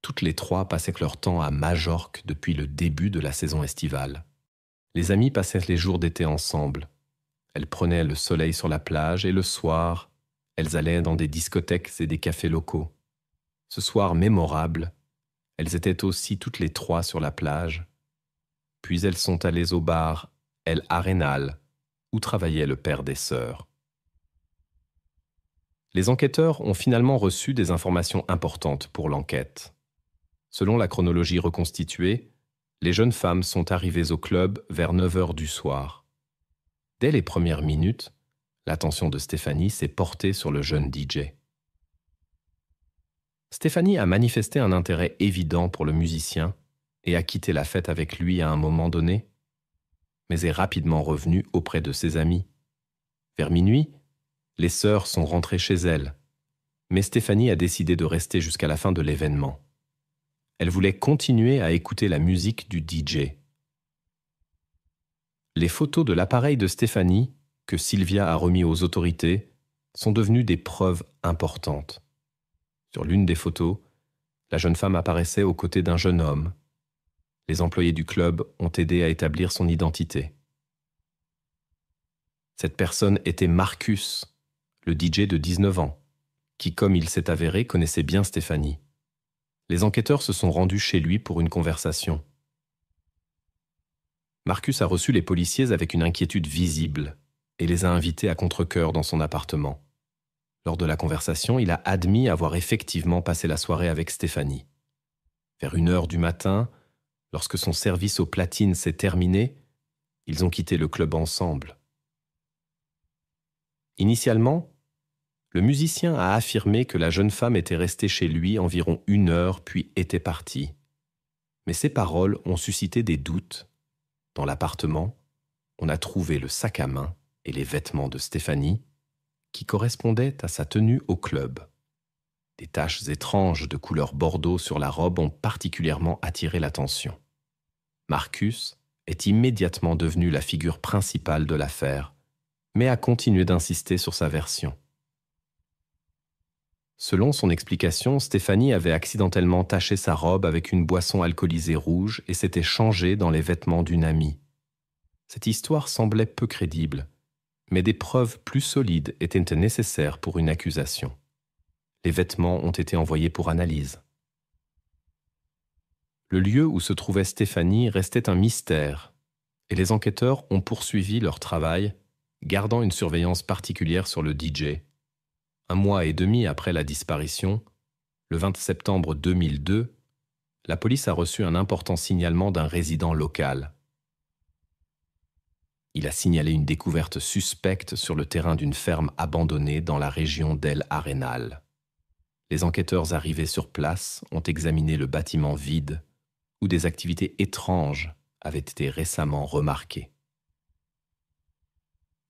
Toutes les 3 passaient leur temps à Majorque depuis le début de la saison estivale. Les amies passaient les jours d'été ensemble. Elles prenaient le soleil sur la plage et le soir, elles allaient dans des discothèques et des cafés locaux. Ce soir mémorable, elles étaient aussi toutes les 3 sur la plage. Puis elles sont allées au bar El Arenal, où travaillait le père des sœurs. Les enquêteurs ont finalement reçu des informations importantes pour l'enquête. Selon la chronologie reconstituée, les jeunes femmes sont arrivées au club vers 9 heures du soir. Dès les premières minutes, l'attention de Stéphanie s'est portée sur le jeune DJ. Stéphanie a manifesté un intérêt évident pour le musicien et a quitté la fête avec lui à un moment donné, mais est rapidement revenue auprès de ses amis. Vers minuit, les sœurs sont rentrées chez elles, mais Stéphanie a décidé de rester jusqu'à la fin de l'événement. Elle voulait continuer à écouter la musique du DJ. Les photos de l'appareil de Stéphanie, que Sylvia a remis aux autorités, sont devenues des preuves importantes. Sur l'une des photos, la jeune femme apparaissait aux côtés d'un jeune homme. Les employés du club ont aidé à établir son identité. Cette personne était Marcus, le DJ de 19 ans, qui, comme il s'est avéré, connaissait bien Stéphanie. Les enquêteurs se sont rendus chez lui pour une conversation. Marcus a reçu les policiers avec une inquiétude visible et les a invités à contre-cœur dans son appartement. Lors de la conversation, il a admis avoir effectivement passé la soirée avec Stéphanie. Vers 1 heure du matin, lorsque son service aux platines s'est terminé, ils ont quitté le club ensemble. Initialement, le musicien a affirmé que la jeune femme était restée chez lui environ 1 heure puis était partie. Mais ces paroles ont suscité des doutes. Dans l'appartement, on a trouvé le sac à main et les vêtements de Stéphanie qui correspondaient à sa tenue au club. Des taches étranges de couleur bordeaux sur la robe ont particulièrement attiré l'attention. Marcus est immédiatement devenu la figure principale de l'affaire, mais a continué d'insister sur sa version. Selon son explication, Stéphanie avait accidentellement taché sa robe avec une boisson alcoolisée rouge et s'était changée dans les vêtements d'une amie. Cette histoire semblait peu crédible, mais des preuves plus solides étaient nécessaires pour une accusation. Les vêtements ont été envoyés pour analyse. Le lieu où se trouvait Stéphanie restait un mystère, et les enquêteurs ont poursuivi leur travail, gardant une surveillance particulière sur le DJ. 1 mois et demi après la disparition, le 20 septembre 2002, la police a reçu un important signalement d'un résident local. Il a signalé une découverte suspecte sur le terrain d'une ferme abandonnée dans la région d'El Arenal. Les enquêteurs arrivés sur place ont examiné le bâtiment vide où des activités étranges avaient été récemment remarquées.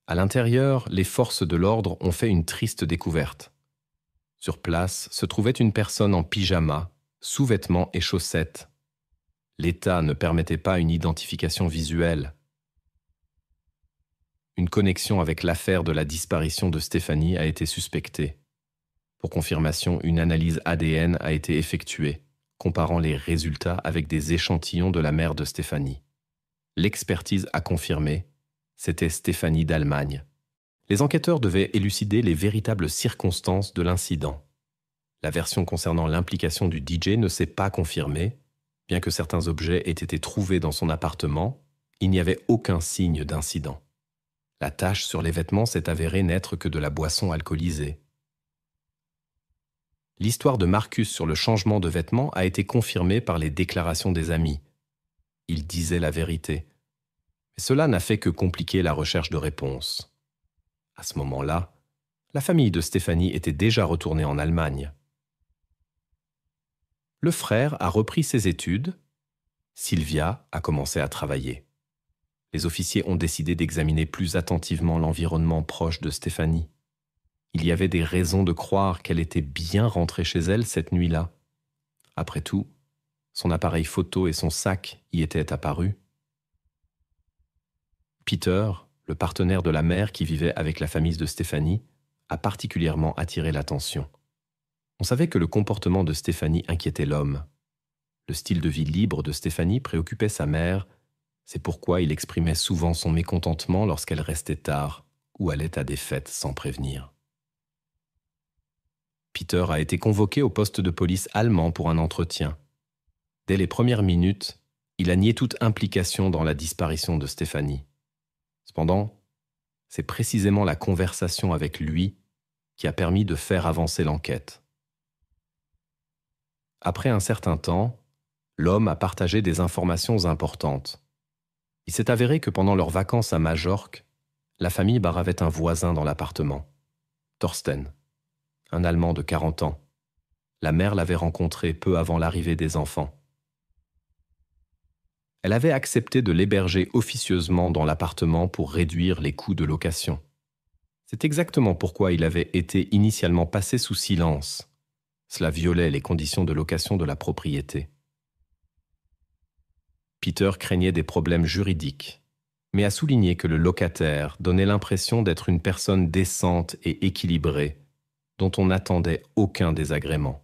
À l'intérieur, les forces de l'ordre ont fait une triste découverte. Sur place se trouvait une personne en pyjama, sous-vêtements et chaussettes. L'état ne permettait pas une identification visuelle. Une connexion avec l'affaire de la disparition de Stéphanie a été suspectée. Pour confirmation, une analyse ADN a été effectuée, comparant les résultats avec des échantillons de la mère de Stéphanie. L'expertise a confirmé, c'était Stéphanie d'Allemagne. Les enquêteurs devaient élucider les véritables circonstances de l'incident. La version concernant l'implication du DJ ne s'est pas confirmée. Bien que certains objets aient été trouvés dans son appartement, il n'y avait aucun signe d'incident. La tache sur les vêtements s'est avérée n'être que de la boisson alcoolisée. L'histoire de Marcus sur le changement de vêtements a été confirmée par les déclarations des amis. Il disait la vérité. Mais cela n'a fait que compliquer la recherche de réponses. À ce moment-là, la famille de Stéphanie était déjà retournée en Allemagne. Le frère a repris ses études. Sylvia a commencé à travailler. Les officiers ont décidé d'examiner plus attentivement l'environnement proche de Stéphanie. Il y avait des raisons de croire qu'elle était bien rentrée chez elle cette nuit-là. Après tout, son appareil photo et son sac y étaient apparus. Peter, le partenaire de la mère qui vivait avec la famille de Stéphanie, a particulièrement attiré l'attention. On savait que le comportement de Stéphanie inquiétait l'homme. Le style de vie libre de Stéphanie préoccupait sa mère, c'est pourquoi il exprimait souvent son mécontentement lorsqu'elle restait tard ou allait à des fêtes sans prévenir. Peter a été convoqué au poste de police allemand pour un entretien. Dès les premières minutes, il a nié toute implication dans la disparition de Stéphanie. Cependant, c'est précisément la conversation avec lui qui a permis de faire avancer l'enquête. Après un certain temps, l'homme a partagé des informations importantes. Il s'est avéré que pendant leurs vacances à Majorque, la famille baravait un voisin dans l'appartement, Thorsten, un Allemand de 40 ans. La mère l'avait rencontré peu avant l'arrivée des enfants. Elle avait accepté de l'héberger officieusement dans l'appartement pour réduire les coûts de location. C'est exactement pourquoi il avait été initialement passé sous silence. Cela violait les conditions de location de la propriété. Peter craignait des problèmes juridiques, mais a souligné que le locataire donnait l'impression d'être une personne décente et équilibrée, dont on n'attendait aucun désagrément.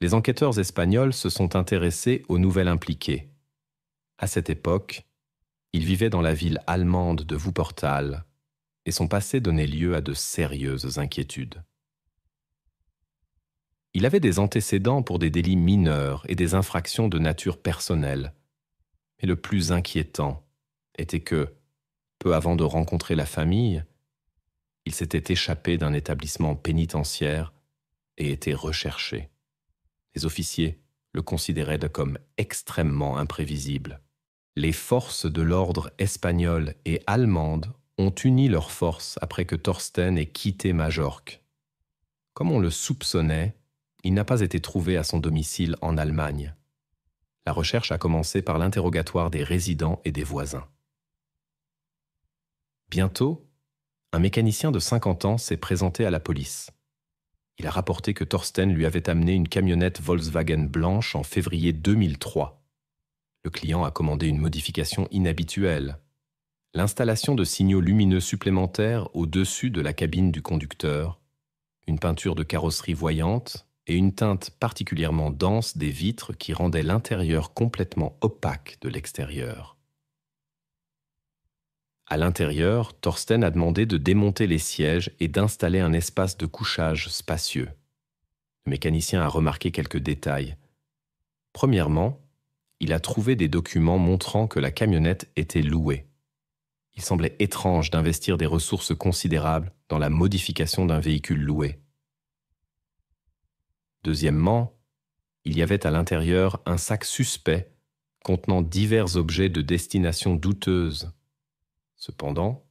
Les enquêteurs espagnols se sont intéressés aux nouvelles impliquées. À cette époque, il vivait dans la ville allemande de Wuppertal et son passé donnait lieu à de sérieuses inquiétudes. Il avait des antécédents pour des délits mineurs et des infractions de nature personnelle. Mais le plus inquiétant était que, peu avant de rencontrer la famille, il s'était échappé d'un établissement pénitentiaire et était recherché. Les officiers le considéraient comme extrêmement imprévisible. Les forces de l'ordre espagnoles et allemandes ont uni leurs forces après que Thorsten ait quitté Majorque. Comme on le soupçonnait, il n'a pas été trouvé à son domicile en Allemagne. La recherche a commencé par l'interrogatoire des résidents et des voisins. Bientôt, un mécanicien de 50 ans s'est présenté à la police. Il a rapporté que Thorsten lui avait amené une camionnette Volkswagen blanche en février 2003. Le client a commandé une modification inhabituelle. L'installation de signaux lumineux supplémentaires au-dessus de la cabine du conducteur, une peinture de carrosserie voyante et une teinte particulièrement dense des vitres qui rendait l'intérieur complètement opaque de l'extérieur. À l'intérieur, Thorsten a demandé de démonter les sièges et d'installer un espace de couchage spacieux. Le mécanicien a remarqué quelques détails. Premièrement, il a trouvé des documents montrant que la camionnette était louée. Il semblait étrange d'investir des ressources considérables dans la modification d'un véhicule loué. Deuxièmement, il y avait à l'intérieur un sac suspect contenant divers objets de destination douteuse. Cependant,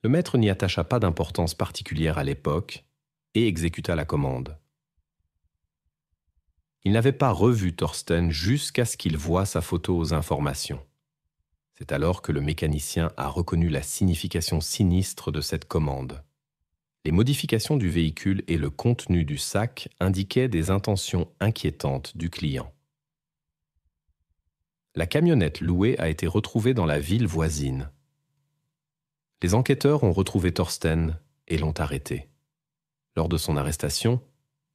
le maître n'y attacha pas d'importance particulière à l'époque et exécuta la commande. Il n'avait pas revu Thorsten jusqu'à ce qu'il voie sa photo aux informations. C'est alors que le mécanicien a reconnu la signification sinistre de cette commande. Les modifications du véhicule et le contenu du sac indiquaient des intentions inquiétantes du client. La camionnette louée a été retrouvée dans la ville voisine. Les enquêteurs ont retrouvé Thorsten et l'ont arrêté. Lors de son arrestation,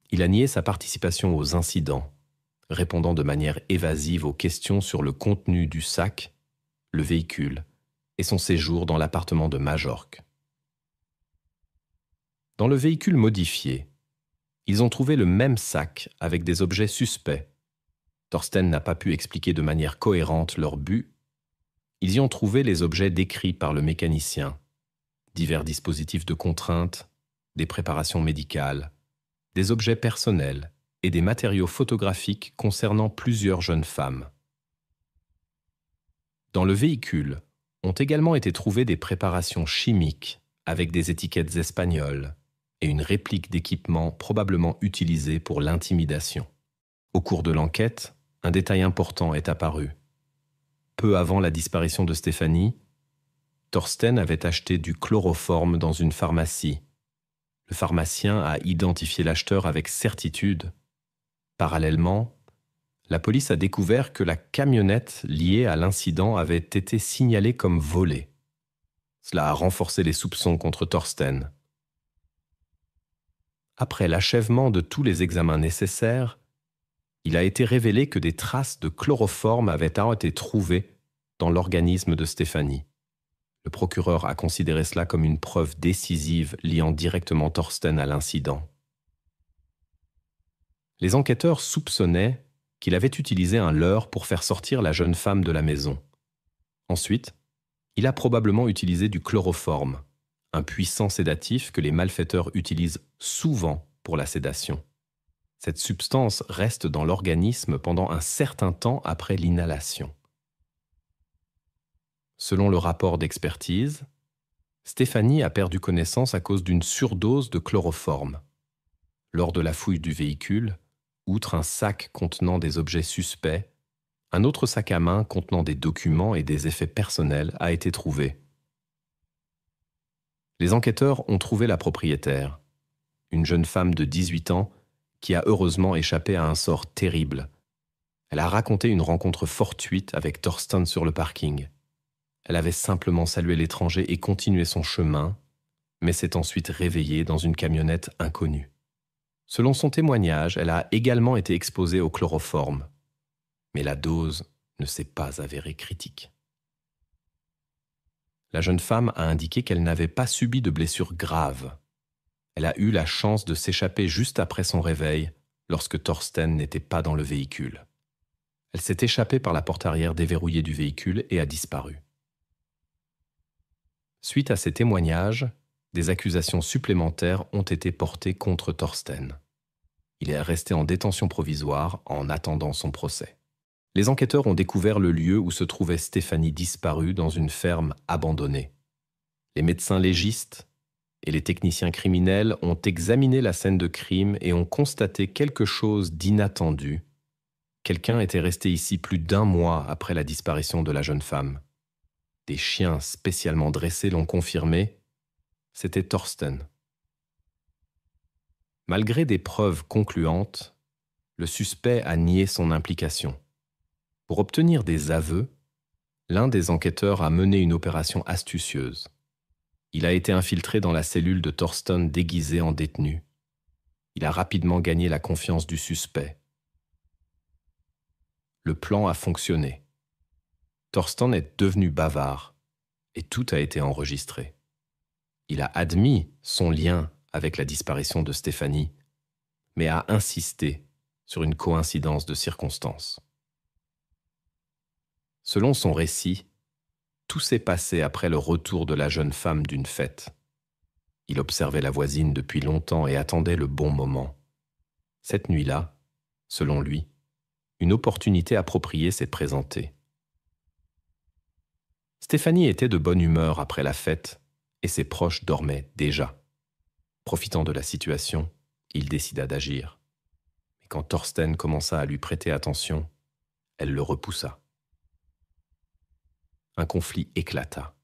il a nié sa participation aux incidents, répondant de manière évasive aux questions sur le contenu du sac, le véhicule et son séjour dans l'appartement de Majorque. Dans le véhicule modifié, ils ont trouvé le même sac avec des objets suspects. Thorsten n'a pas pu expliquer de manière cohérente leur but. Ils y ont trouvé les objets décrits par le mécanicien, divers dispositifs de contrainte, des préparations médicales, des objets personnels et des matériaux photographiques concernant plusieurs jeunes femmes. Dans le véhicule ont également été trouvées des préparations chimiques avec des étiquettes espagnoles et une réplique d'équipement probablement utilisé pour l'intimidation. Au cours de l'enquête, un détail important est apparu. Peu avant la disparition de Stéphanie, Thorsten avait acheté du chloroforme dans une pharmacie. Le pharmacien a identifié l'acheteur avec certitude. Parallèlement, la police a découvert que la camionnette liée à l'incident avait été signalée comme volée. Cela a renforcé les soupçons contre Thorsten. Après l'achèvement de tous les examens nécessaires, il a été révélé que des traces de chloroforme avaient été trouvées dans l'organisme de Stéphanie. Le procureur a considéré cela comme une preuve décisive liant directement Thorsten à l'incident. Les enquêteurs soupçonnaient qu'il avait utilisé un leurre pour faire sortir la jeune femme de la maison. Ensuite, il a probablement utilisé du chloroforme, un puissant sédatif que les malfaiteurs utilisent souvent pour la sédation. Cette substance reste dans l'organisme pendant un certain temps après l'inhalation. Selon le rapport d'expertise, Stéphanie a perdu connaissance à cause d'une surdose de chloroforme. Lors de la fouille du véhicule, outre un sac contenant des objets suspects, un autre sac à main contenant des documents et des effets personnels a été trouvé. Les enquêteurs ont trouvé la propriétaire, une jeune femme de 18 ans qui a heureusement échappé à un sort terrible. Elle a raconté une rencontre fortuite avec Thorsten sur le parking. Elle avait simplement salué l'étranger et continué son chemin, mais s'est ensuite réveillée dans une camionnette inconnue. Selon son témoignage, elle a également été exposée au chloroforme, mais la dose ne s'est pas avérée critique. La jeune femme a indiqué qu'elle n'avait pas subi de blessures graves. Elle a eu la chance de s'échapper juste après son réveil, lorsque Thorsten n'était pas dans le véhicule. Elle s'est échappée par la porte arrière déverrouillée du véhicule et a disparu. Suite à ces témoignages, des accusations supplémentaires ont été portées contre Thorsten. Il est resté en détention provisoire en attendant son procès. Les enquêteurs ont découvert le lieu où se trouvait Stéphanie disparue dans une ferme abandonnée. Les médecins légistes et les techniciens criminels ont examiné la scène de crime et ont constaté quelque chose d'inattendu. Quelqu'un était resté ici plus d'1 mois après la disparition de la jeune femme. Des chiens spécialement dressés l'ont confirmé, c'était Thorsten. Malgré des preuves concluantes, le suspect a nié son implication. Pour obtenir des aveux, l'un des enquêteurs a mené une opération astucieuse. Il a été infiltré dans la cellule de Thorsten déguisé en détenu. Il a rapidement gagné la confiance du suspect. Le plan a fonctionné. Thorsten est devenu bavard et tout a été enregistré. Il a admis son lien avec la disparition de Stéphanie, mais a insisté sur une coïncidence de circonstances. Selon son récit, tout s'est passé après le retour de la jeune femme d'une fête. Il observait la voisine depuis longtemps et attendait le bon moment. Cette nuit-là, selon lui, une opportunité appropriée s'est présentée. Stéphanie était de bonne humeur après la fête et ses proches dormaient déjà. Profitant de la situation, il décida d'agir. Mais quand Thorsten commença à lui prêter attention, elle le repoussa. Un conflit éclata.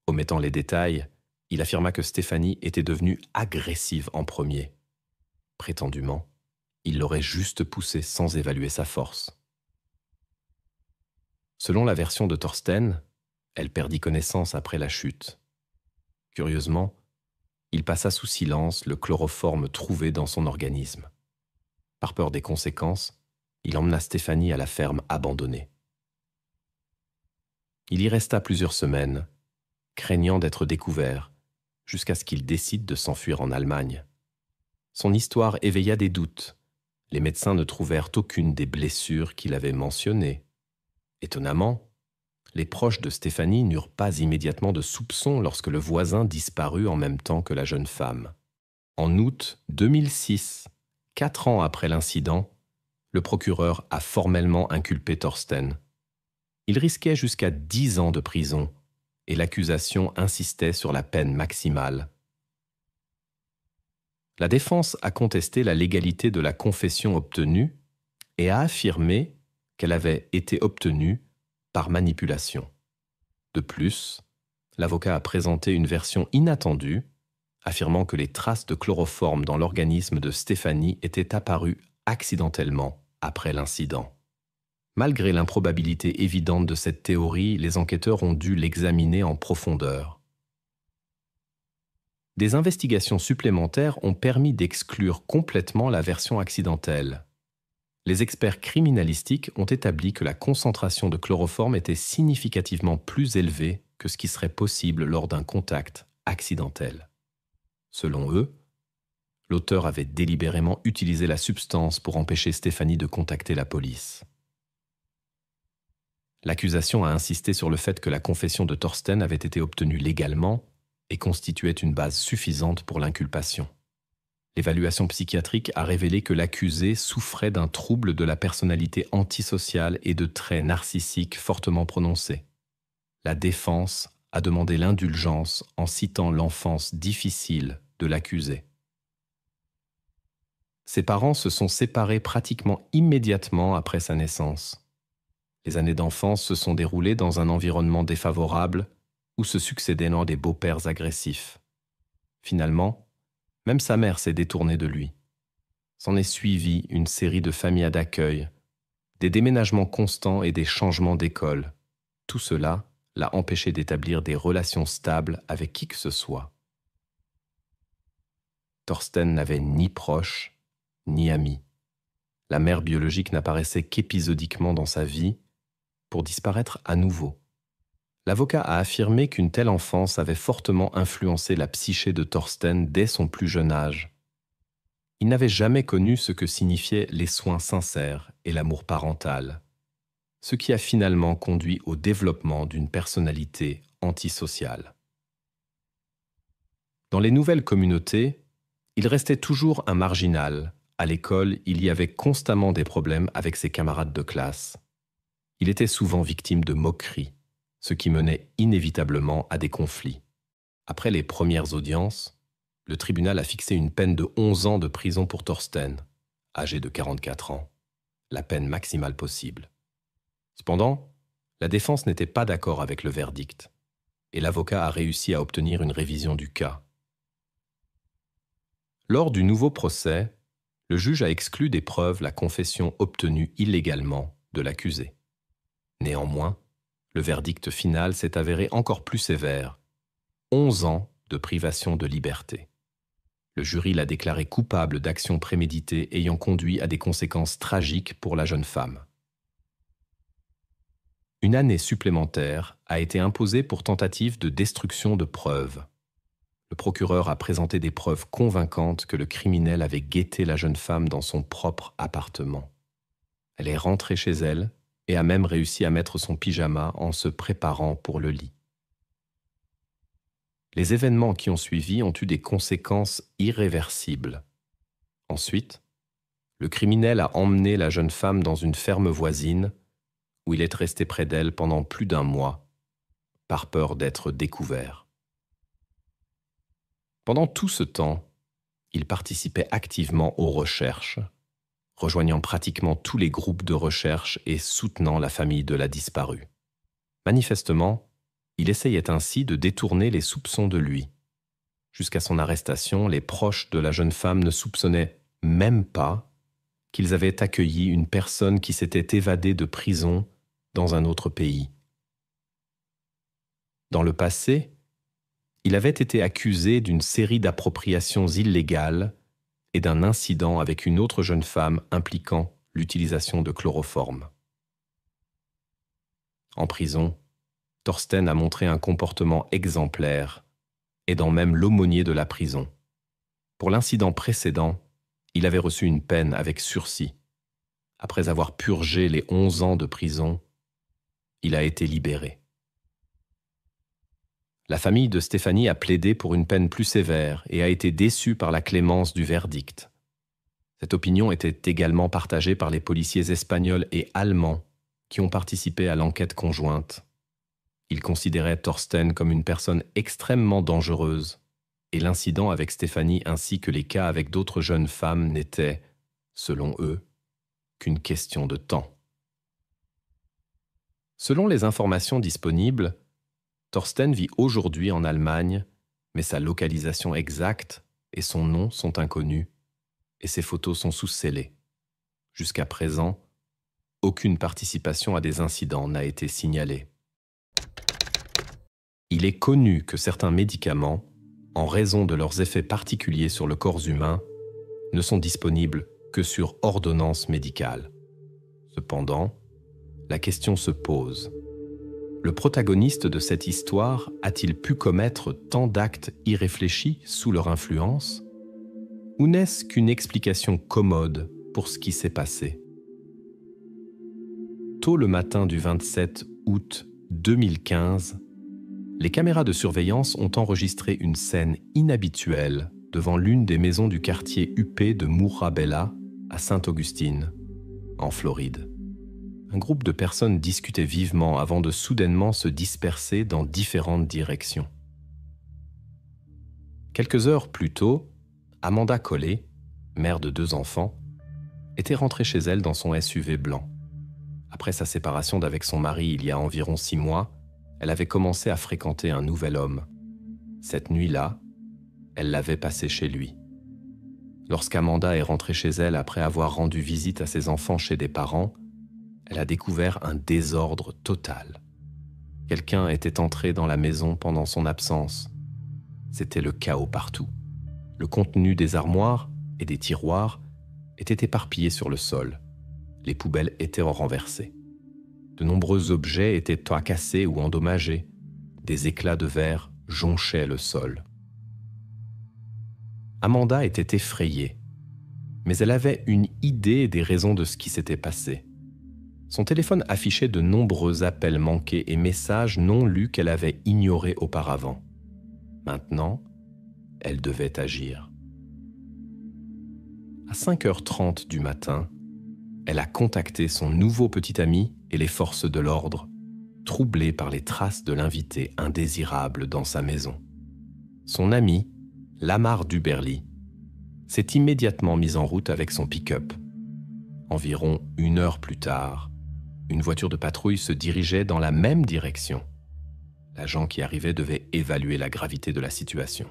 Omettant les détails, il affirma que Stéphanie était devenue agressive en premier. Prétendument, il l'aurait juste poussée sans évaluer sa force. Selon la version de Thorsten, elle perdit connaissance après la chute. Curieusement, il passa sous silence le chloroforme trouvé dans son organisme. Par peur des conséquences, Il emmena Stéphanie à la ferme abandonnée. Il y resta plusieurs semaines, craignant d'être découvert, jusqu'à ce qu'il décide de s'enfuir en Allemagne. Son histoire éveilla des doutes. Les médecins ne trouvèrent aucune des blessures qu'il avait mentionnées. Étonnamment, les proches de Stéphanie n'eurent pas immédiatement de soupçons lorsque le voisin disparut en même temps que la jeune femme. En août 2006, 4 ans après l'incident, le procureur a formellement inculpé Thorsten. Il risquait jusqu'à 10 ans de prison et l'accusation insistait sur la peine maximale. La défense a contesté la légalité de la confession obtenue et a affirmé qu'elle avait été obtenue par manipulation. De plus, l'avocat a présenté une version inattendue, affirmant que les traces de chloroforme dans l'organisme de Stéphanie étaient apparues accidentellement après l'incident. Malgré l'improbabilité évidente de cette théorie, les enquêteurs ont dû l'examiner en profondeur. Des investigations supplémentaires ont permis d'exclure complètement la version accidentelle. Les experts criminalistiques ont établi que la concentration de chloroforme était significativement plus élevée que ce qui serait possible lors d'un contact accidentel. Selon eux, l'auteur avait délibérément utilisé la substance pour empêcher Stéphanie de contacter la police. L'accusation a insisté sur le fait que la confession de Thorsten avait été obtenue légalement et constituait une base suffisante pour l'inculpation. L'évaluation psychiatrique a révélé que l'accusé souffrait d'un trouble de la personnalité antisociale et de traits narcissiques fortement prononcés. La défense a demandé l'indulgence en citant l'enfance difficile de l'accusé. Ses parents se sont séparés pratiquement immédiatement après sa naissance. Les années d'enfance se sont déroulées dans un environnement défavorable où se succédaient des beaux-pères agressifs. Finalement, même sa mère s'est détournée de lui. S'en est suivi une série de familles d'accueil, des déménagements constants et des changements d'école. Tout cela l'a empêché d'établir des relations stables avec qui que ce soit. Thorsten n'avait ni proches, ni amis. La mère biologique n'apparaissait qu'épisodiquement dans sa vie, pour disparaître à nouveau. L'avocat a affirmé qu'une telle enfance avait fortement influencé la psyché de Thorsten dès son plus jeune âge. Il n'avait jamais connu ce que signifiaient les soins sincères et l'amour parental, ce qui a finalement conduit au développement d'une personnalité antisociale. Dans les nouvelles communautés, il restait toujours un marginal. À l'école, il y avait constamment des problèmes avec ses camarades de classe. Il était souvent victime de moqueries, ce qui menait inévitablement à des conflits. Après les premières audiences, le tribunal a fixé une peine de 11 ans de prison pour Thorsten, âgé de 44 ans, la peine maximale possible. Cependant, la défense n'était pas d'accord avec le verdict, et l'avocat a réussi à obtenir une révision du cas. Lors du nouveau procès, le juge a exclu des preuves la confession obtenue illégalement de l'accusé. Néanmoins, le verdict final s'est avéré encore plus sévère. 11 ans de privation de liberté. Le jury l'a déclaré coupable d'actions préméditées ayant conduit à des conséquences tragiques pour la jeune femme. Une année supplémentaire a été imposée pour tentative de destruction de preuves. Le procureur a présenté des preuves convaincantes que le criminel avait guetté la jeune femme dans son propre appartement. Elle est rentrée chez elle et a même réussi à mettre son pyjama en se préparant pour le lit. Les événements qui ont suivi ont eu des conséquences irréversibles. Ensuite, le criminel a emmené la jeune femme dans une ferme voisine où il est resté près d'elle pendant plus d'1 mois, par peur d'être découvert. Pendant tout ce temps, il participait activement aux recherches, rejoignant pratiquement tous les groupes de recherche et soutenant la famille de la disparue. Manifestement, il essayait ainsi de détourner les soupçons de lui. Jusqu'à son arrestation, les proches de la jeune femme ne soupçonnaient même pas qu'ils avaient accueilli une personne qui s'était évadée de prison dans un autre pays. Dans le passé, il avait été accusé d'une série d'appropriations illégales et d'un incident avec une autre jeune femme impliquant l'utilisation de chloroforme. En prison, Thorsten a montré un comportement exemplaire, aidant même l'aumônier de la prison. Pour l'incident précédent, il avait reçu une peine avec sursis. Après avoir purgé les 11 ans de prison, il a été libéré. La famille de Stéphanie a plaidé pour une peine plus sévère et a été déçue par la clémence du verdict. Cette opinion était également partagée par les policiers espagnols et allemands qui ont participé à l'enquête conjointe. Ils considéraient Thorsten comme une personne extrêmement dangereuse et l'incident avec Stéphanie ainsi que les cas avec d'autres jeunes femmes n'étaient, selon eux, qu'une question de temps. Selon les informations disponibles, Thorsten vit aujourd'hui en Allemagne, mais sa localisation exacte et son nom sont inconnus et ses photos sont sous scellés. Jusqu'à présent, aucune participation à des incidents n'a été signalée. Il est connu que certains médicaments, en raison de leurs effets particuliers sur le corps humain, ne sont disponibles que sur ordonnance médicale. Cependant, la question se pose. Le protagoniste de cette histoire a-t-il pu commettre tant d'actes irréfléchis sous leur influence? Ou n'est-ce qu'une explication commode pour ce qui s'est passé? Tôt le matin du 27 août 2015, les caméras de surveillance ont enregistré une scène inhabituelle devant l'une des maisons du quartier huppé de Morro Bella à Sainte-Augustine, en Floride. Un groupe de personnes discutait vivement avant de soudainement se disperser dans différentes directions. Quelques heures plus tôt, Amanda Collet, mère de 2 enfants, était rentrée chez elle dans son SUV blanc. Après sa séparation d'avec son mari il y a environ 6 mois, elle avait commencé à fréquenter un nouvel homme. Cette nuit-là, elle l'avait passé chez lui. Lorsqu'Amanda est rentrée chez elle après avoir rendu visite à ses enfants chez des parents, elle a découvert un désordre total. Quelqu'un était entré dans la maison pendant son absence. C'était le chaos partout. Le contenu des armoires et des tiroirs était éparpillé sur le sol. Les poubelles étaient renversées. De nombreux objets étaient cassés ou endommagés. Des éclats de verre jonchaient le sol. Amanda était effrayée, mais elle avait une idée des raisons de ce qui s'était passé. Son téléphone affichait de nombreux appels manqués et messages non lus qu'elle avait ignorés auparavant. Maintenant, elle devait agir. À 5h30 du matin, elle a contacté son nouveau petit ami et les forces de l'ordre, troublée par les traces de l'invité indésirable dans sa maison. Son ami, Lamar Duberly, s'est immédiatement mis en route avec son pick-up. Environ 1 heure plus tard, une voiture de patrouille se dirigeait dans la même direction. L'agent qui arrivait devait évaluer la gravité de la situation.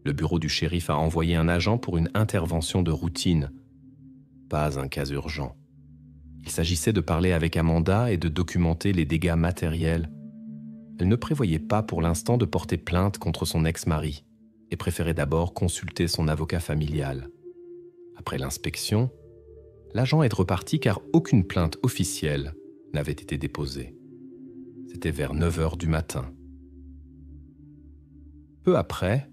Le bureau du shérif a envoyé un agent pour une intervention de routine, pas un cas urgent. Il s'agissait de parler avec Amanda et de documenter les dégâts matériels. Elle ne prévoyait pas pour l'instant de porter plainte contre son ex-mari et préférait d'abord consulter son avocat familial. Après l'inspection, l'agent est reparti car aucune plainte officielle n'avait été déposée. C'était vers 9h du matin. Peu après,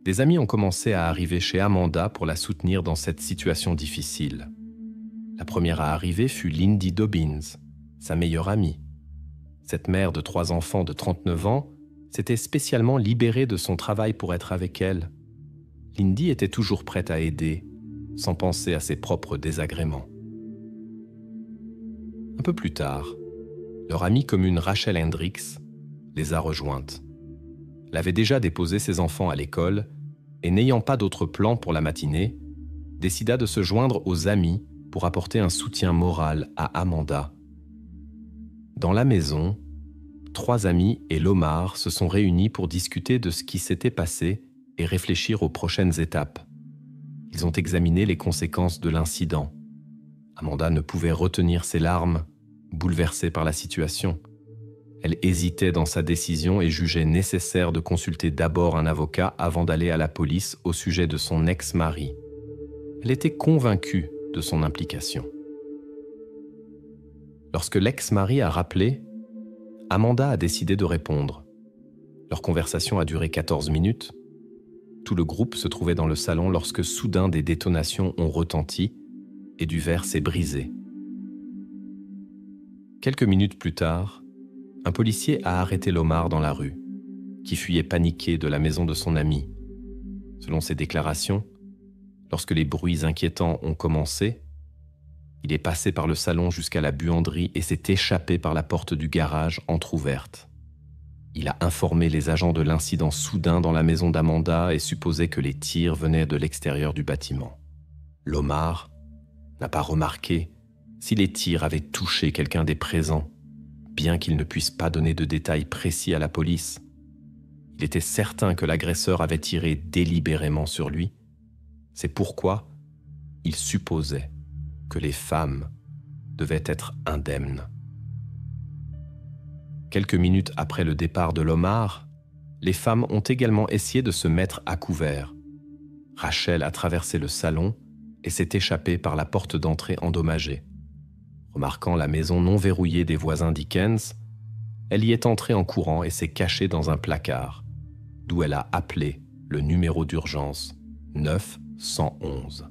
des amis ont commencé à arriver chez Amanda pour la soutenir dans cette situation difficile. La première à arriver fut Lindy Dobbins, sa meilleure amie. Cette mère de 3 enfants de 39 ans s'était spécialement libérée de son travail pour être avec elle. Lindy était toujours prête à aider, sans penser à ses propres désagréments. Un peu plus tard, leur amie commune Rachel Hendricks les a rejointes. Elle avait déjà déposé ses enfants à l'école et n'ayant pas d'autre plan pour la matinée, décida de se joindre aux amis pour apporter un soutien moral à Amanda. Dans la maison, 3 amis et Lomar se sont réunis pour discuter de ce qui s'était passé et réfléchir aux prochaines étapes. Ils ont examiné les conséquences de l'incident. Amanda ne pouvait retenir ses larmes, bouleversée par la situation. Elle hésitait dans sa décision et jugeait nécessaire de consulter d'abord un avocat avant d'aller à la police au sujet de son ex-mari. Elle était convaincue de son implication. Lorsque l'ex-mari a rappelé, Amanda a décidé de répondre. Leur conversation a duré 14 minutes. Tout le groupe se trouvait dans le salon lorsque soudain des détonations ont retenti et du verre s'est brisé. Quelques minutes plus tard, un policier a arrêté Lomar dans la rue, qui fuyait paniqué de la maison de son ami. Selon ses déclarations, lorsque les bruits inquiétants ont commencé, il est passé par le salon jusqu'à la buanderie et s'est échappé par la porte du garage entr'ouverte. Il a informé les agents de l'incident soudain dans la maison d'Amanda et supposé que les tirs venaient de l'extérieur du bâtiment. Lomar n'a pas remarqué si les tirs avaient touché quelqu'un des présents, bien qu'il ne puisse pas donner de détails précis à la police. Il était certain que l'agresseur avait tiré délibérément sur lui. C'est pourquoi il supposait que les femmes devaient être indemnes. Quelques minutes après le départ de Lomar, les femmes ont également essayé de se mettre à couvert. Rachel a traversé le salon et s'est échappée par la porte d'entrée endommagée. Remarquant la maison non verrouillée des voisins Dickens, elle y est entrée en courant et s'est cachée dans un placard, d'où elle a appelé le numéro d'urgence 911.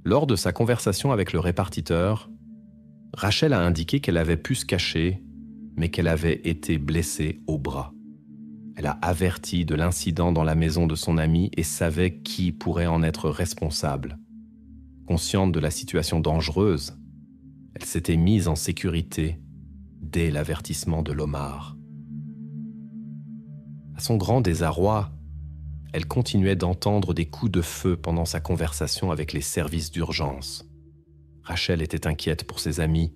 Lors de sa conversation avec le répartiteur, Rachel a indiqué qu'elle avait pu se cacher, mais qu'elle avait été blessée au bras. Elle a averti de l'incident dans la maison de son ami et savait qui pourrait en être responsable. Consciente de la situation dangereuse, elle s'était mise en sécurité dès l'avertissement de Lomar. À son grand désarroi, elle continuait d'entendre des coups de feu pendant sa conversation avec les services d'urgence. Rachel était inquiète pour ses amis,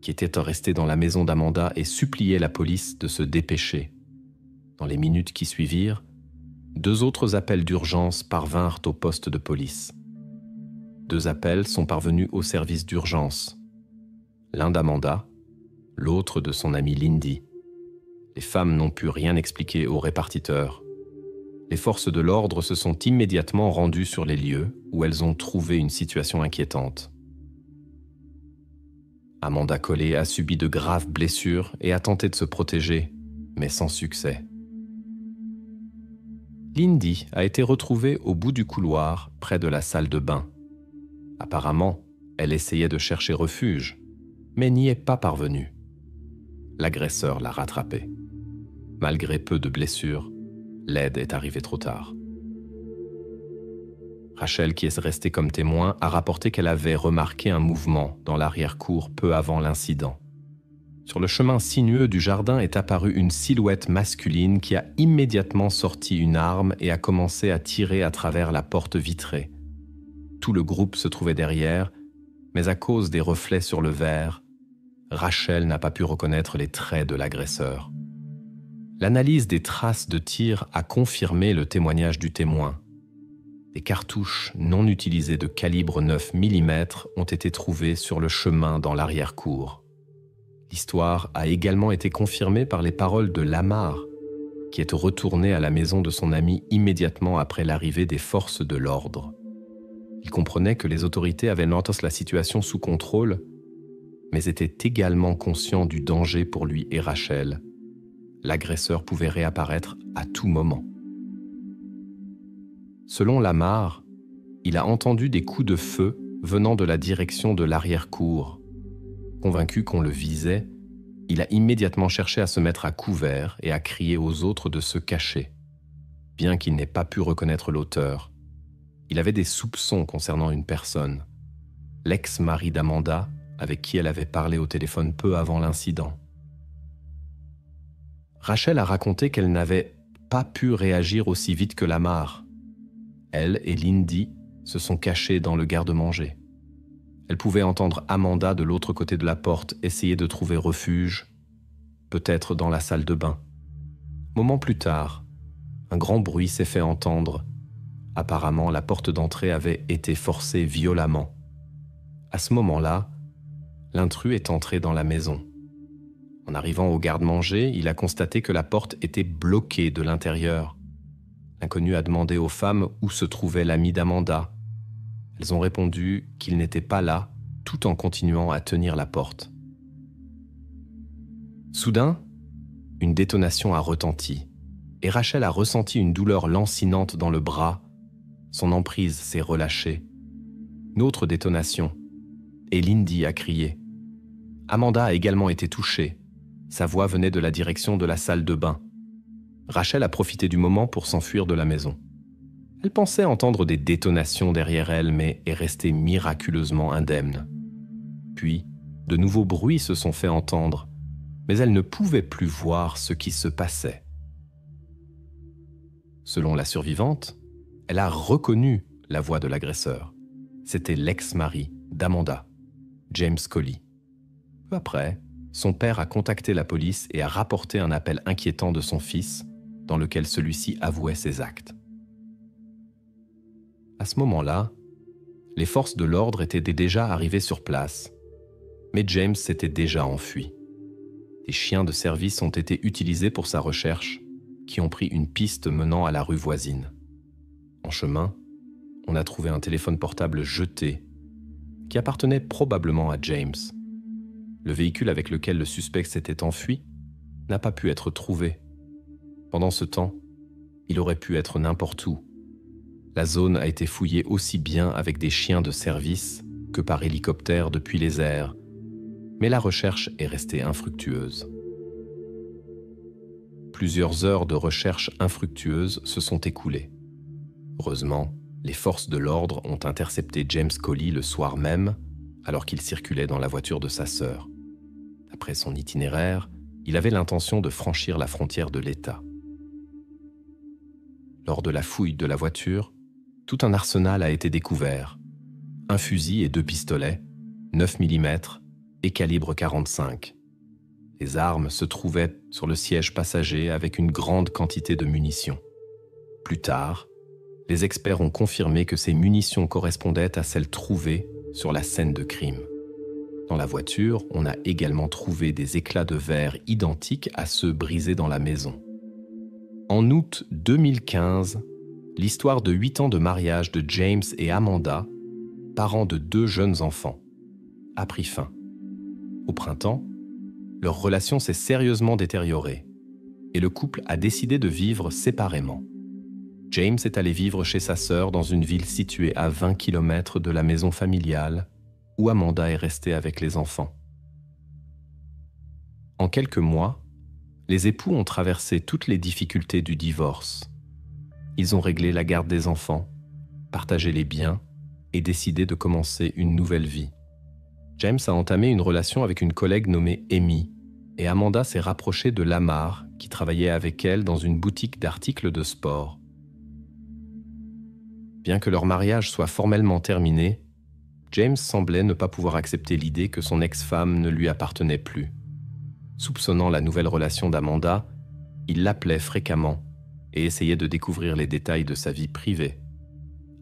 qui étaient restés dans la maison d'Amanda et suppliaient la police de se dépêcher. Dans les minutes qui suivirent, 2 autres appels d'urgence parvinrent au poste de police. 2 appels sont parvenus au service d'urgence. L'un d'Amanda, l'autre de son amie Lindy. Les femmes n'ont pu rien expliquer au répartiteur. Les forces de l'ordre se sont immédiatement rendues sur les lieux où elles ont trouvé une situation inquiétante. Amanda Colley a subi de graves blessures et a tenté de se protéger, mais sans succès. Lindy a été retrouvée au bout du couloir, près de la salle de bain. Apparemment, elle essayait de chercher refuge, mais n'y est pas parvenue. L'agresseur l'a rattrapée. Malgré peu de blessures, l'aide est arrivée trop tard. Rachel, qui est restée comme témoin, a rapporté qu'elle avait remarqué un mouvement dans l'arrière-cour peu avant l'incident. Sur le chemin sinueux du jardin est apparue une silhouette masculine qui a immédiatement sorti une arme et a commencé à tirer à travers la porte vitrée. Tout le groupe se trouvait derrière, mais à cause des reflets sur le verre, Rachel n'a pas pu reconnaître les traits de l'agresseur. L'analyse des traces de tir a confirmé le témoignage du témoin. Des cartouches non utilisées de calibre 9 mm ont été trouvées sur le chemin dans l'arrière-cour. L'histoire a également été confirmée par les paroles de Lamar, qui est retourné à la maison de son ami immédiatement après l'arrivée des forces de l'ordre. Il comprenait que les autorités avaient la situation sous contrôle, mais était également conscient du danger pour lui et Rachel. L'agresseur pouvait réapparaître à tout moment. Selon Lamar, il a entendu des coups de feu venant de la direction de l'arrière-cour. Convaincu qu'on le visait, il a immédiatement cherché à se mettre à couvert et à crier aux autres de se cacher. Bien qu'il n'ait pas pu reconnaître l'auteur, il avait des soupçons concernant une personne, l'ex-mari d'Amanda, avec qui elle avait parlé au téléphone peu avant l'incident. Rachel a raconté qu'elle n'avait pas pu réagir aussi vite que Lamar. Elle et Lindy se sont cachées dans le garde-manger. Elle pouvait entendre Amanda de l'autre côté de la porte essayer de trouver refuge, peut-être dans la salle de bain. Moment plus tard, un grand bruit s'est fait entendre. Apparemment, la porte d'entrée avait été forcée violemment. À ce moment-là, l'intrus est entré dans la maison. En arrivant au garde-manger, il a constaté que la porte était bloquée de l'intérieur. L'inconnu a demandé aux femmes où se trouvait l'ami d'Amanda. Elles ont répondu qu'il n'était pas là tout en continuant à tenir la porte. Soudain, une détonation a retenti et Rachel a ressenti une douleur lancinante dans le bras. Son emprise s'est relâchée. Une autre détonation et Lindy a crié. Amanda a également été touchée. Sa voix venait de la direction de la salle de bain. Rachel a profité du moment pour s'enfuir de la maison. Elle pensait entendre des détonations derrière elle, mais est restée miraculeusement indemne. Puis, de nouveaux bruits se sont fait entendre, mais elle ne pouvait plus voir ce qui se passait. Selon la survivante, elle a reconnu la voix de l'agresseur. C'était l'ex-mari d'Amanda, James Scully. Peu après, son père a contacté la police et a rapporté un appel inquiétant de son fils, dans lequel celui-ci avouait ses actes. À ce moment-là, les forces de l'ordre étaient déjà arrivées sur place, mais James s'était déjà enfui. Des chiens de service ont été utilisés pour sa recherche, qui ont pris une piste menant à la rue voisine. En chemin, on a trouvé un téléphone portable jeté, qui appartenait probablement à James. Le véhicule avec lequel le suspect s'était enfui n'a pas pu être trouvé. Pendant ce temps, il aurait pu être n'importe où. La zone a été fouillée aussi bien avec des chiens de service que par hélicoptère depuis les airs, mais la recherche est restée infructueuse. Plusieurs heures de recherche infructueuses se sont écoulées. Heureusement, les forces de l'ordre ont intercepté James Scully le soir même, alors qu'il circulait dans la voiture de sa sœur. D'après son itinéraire, il avait l'intention de franchir la frontière de l'État. Lors de la fouille de la voiture, tout un arsenal a été découvert. Un fusil et 2 pistolets, 9 mm et calibre 45. Les armes se trouvaient sur le siège passager avec une grande quantité de munitions. Plus tard, les experts ont confirmé que ces munitions correspondaient à celles trouvées sur la scène de crime. Dans la voiture, on a également trouvé des éclats de verre identiques à ceux brisés dans la maison. En août 2015, l'histoire de 8 ans de mariage de James et Amanda, parents de 2 jeunes enfants, a pris fin. Au printemps, leur relation s'est sérieusement détériorée et le couple a décidé de vivre séparément. James est allé vivre chez sa sœur dans une ville située à 20 km de la maison familiale où Amanda est restée avec les enfants. En quelques mois, les époux ont traversé toutes les difficultés du divorce. Ils ont réglé la garde des enfants, partagé les biens et décidé de commencer une nouvelle vie. James a entamé une relation avec une collègue nommée Amy et Amanda s'est rapprochée de Lamar qui travaillait avec elle dans une boutique d'articles de sport. Bien que leur mariage soit formellement terminé, James semblait ne pas pouvoir accepter l'idée que son ex-femme ne lui appartenait plus. Soupçonnant la nouvelle relation d'Amanda, il l'appelait fréquemment et essayait de découvrir les détails de sa vie privée.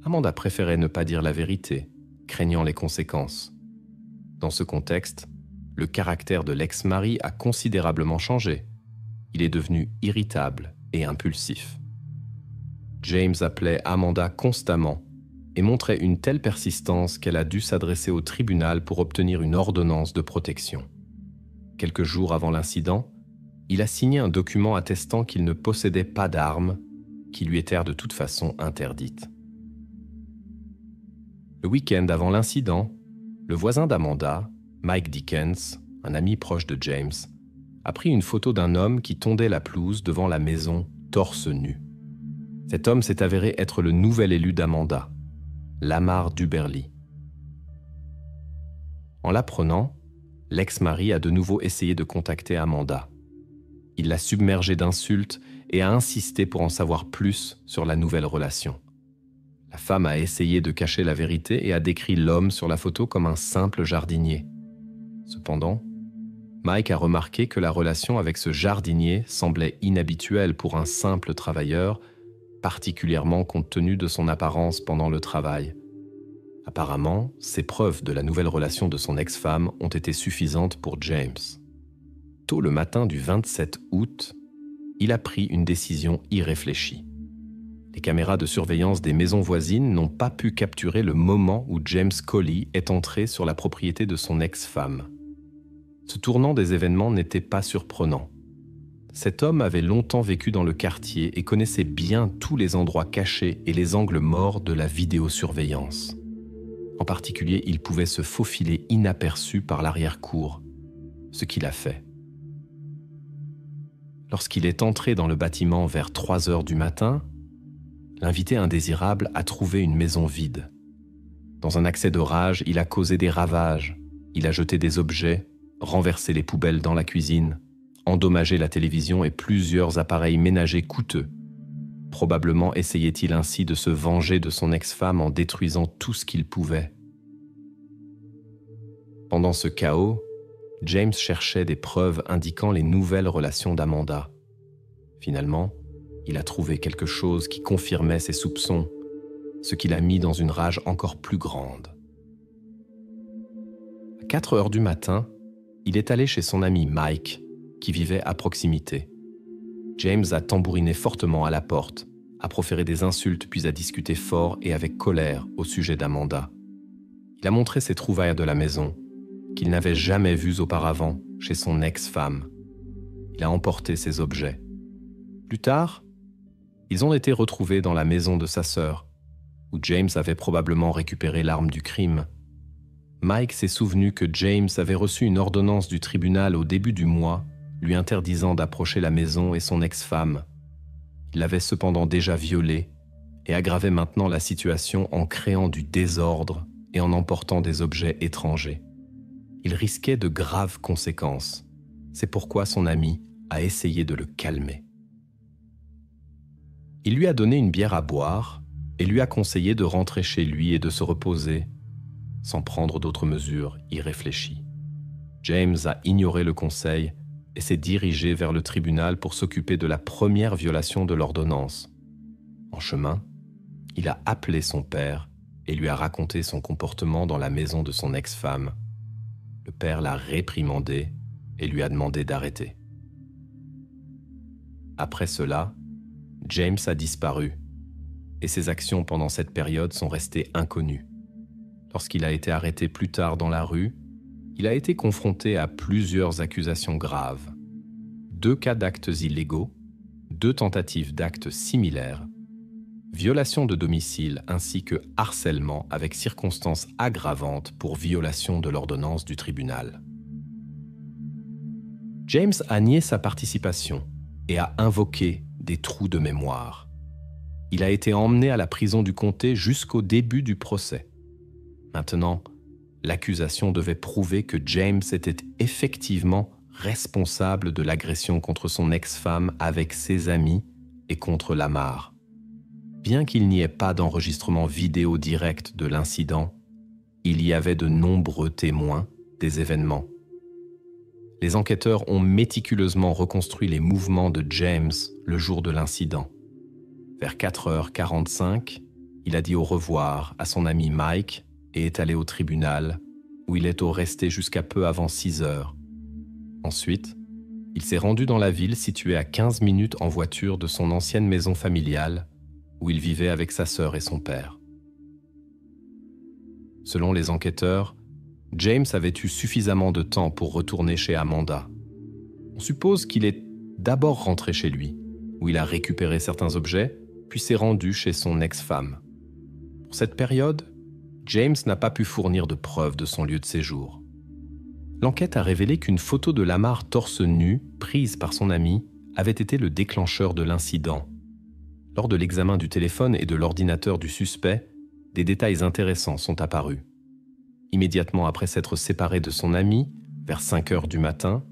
Amanda préférait ne pas dire la vérité, craignant les conséquences. Dans ce contexte, le caractère de l'ex-mari a considérablement changé. Il est devenu irritable et impulsif. James appelait Amanda constamment et montrait une telle persistance qu'elle a dû s'adresser au tribunal pour obtenir une ordonnance de protection. Quelques jours avant l'incident, il a signé un document attestant qu'il ne possédait pas d'armes, qui lui étaient de toute façon interdites. Le week-end avant l'incident, le voisin d'Amanda, Mike Dickens, un ami proche de James, a pris une photo d'un homme qui tondait la pelouse devant la maison, torse nu. Cet homme s'est avéré être le nouvel élu d'Amanda, Lamar Duberly. En l'apprenant, l'ex-mari a de nouveau essayé de contacter Amanda. Il l'a submergée d'insultes et a insisté pour en savoir plus sur la nouvelle relation. La femme a essayé de cacher la vérité et a décrit l'homme sur la photo comme un simple jardinier. Cependant, Mike a remarqué que la relation avec ce jardinier semblait inhabituelle pour un simple travailleur, particulièrement compte tenu de son apparence pendant le travail. Apparemment, ces preuves de la nouvelle relation de son ex-femme ont été suffisantes pour James. Tôt le matin du 27 août, il a pris une décision irréfléchie. Les Les caméras de surveillance des maisons voisines n'ont pas pu capturer le moment où James Colley est entré sur la propriété de son ex-femme. Ce tournant des événements n'était pas surprenant. Cet homme avait longtemps vécu dans le quartier et connaissait bien tous les endroits cachés et les angles morts de la vidéosurveillance. En particulier, il pouvait se faufiler inaperçu par l'arrière-cour, ce qu'il a fait. Lorsqu'il est entré dans le bâtiment vers 3 heures du matin, l'invité indésirable a trouvé une maison vide. Dans un accès de rage, il a causé des ravages. Il a jeté des objets, renversé les poubelles dans la cuisine, endommagé la télévision et plusieurs appareils ménagers coûteux. Probablement essayait-il ainsi de se venger de son ex-femme en détruisant tout ce qu'il pouvait. Pendant ce chaos, James cherchait des preuves indiquant les nouvelles relations d'Amanda. Finalement, il a trouvé quelque chose qui confirmait ses soupçons, ce qui l'a mis dans une rage encore plus grande. À 4 heures du matin, il est allé chez son ami Mike, qui vivait à proximité. James a tambouriné fortement à la porte, a proféré des insultes puis a discuté fort et avec colère au sujet d'Amanda. Il a montré ses trouvailles de la maison, qu'il n'avait jamais vues auparavant chez son ex-femme. Il a emporté ses objets. Plus tard, ils ont été retrouvés dans la maison de sa sœur, où James avait probablement récupéré l'arme du crime. Mike s'est souvenu que James avait reçu une ordonnance du tribunal au début du mois, lui interdisant d'approcher la maison et son ex-femme. Il l'avait cependant déjà violée et aggravait maintenant la situation en créant du désordre et en emportant des objets étrangers. Il risquait de graves conséquences. C'est pourquoi son ami a essayé de le calmer. Il lui a donné une bière à boire et lui a conseillé de rentrer chez lui et de se reposer, sans prendre d'autres mesures irréfléchies. James a ignoré le conseil et s'est dirigé vers le tribunal pour s'occuper de la première violation de l'ordonnance. En chemin, il a appelé son père et lui a raconté son comportement dans la maison de son ex-femme. Le père l'a réprimandé et lui a demandé d'arrêter. Après cela, James a disparu et ses actions pendant cette période sont restées inconnues. Lorsqu'il a été arrêté plus tard dans la rue, il a été confronté à plusieurs accusations graves. 2 cas d'actes illégaux, 2 tentatives d'actes similaires, violation de domicile ainsi que harcèlement avec circonstances aggravantes pour violation de l'ordonnance du tribunal. James a nié sa participation et a invoqué des trous de mémoire. Il a été emmené à la prison du comté jusqu'au début du procès. Maintenant, l'accusation devait prouver que James était effectivement responsable de l'agression contre son ex-femme avec ses amis et contre Lamar. Bien qu'il n'y ait pas d'enregistrement vidéo direct de l'incident, il y avait de nombreux témoins des événements. Les enquêteurs ont méticuleusement reconstruit les mouvements de James le jour de l'incident. Vers 4h45, il a dit au revoir à son ami Mike et est allé au tribunal, où il est resté jusqu'à peu avant 6h. Ensuite, il s'est rendu dans la ville située à 15 minutes en voiture de son ancienne maison familiale, où il vivait avec sa sœur et son père. Selon les enquêteurs, James avait eu suffisamment de temps pour retourner chez Amanda. On suppose qu'il est d'abord rentré chez lui, où il a récupéré certains objets, puis s'est rendu chez son ex-femme. Pour cette période, James n'a pas pu fournir de preuves de son lieu de séjour. L'enquête a révélé qu'une photo de Lamar torse nu, prise par son ami, avait été le déclencheur de l'incident. Lors de l'examen du téléphone et de l'ordinateur du suspect, des détails intéressants sont apparus. Immédiatement après s'être séparé de son ami, vers 5h du matin,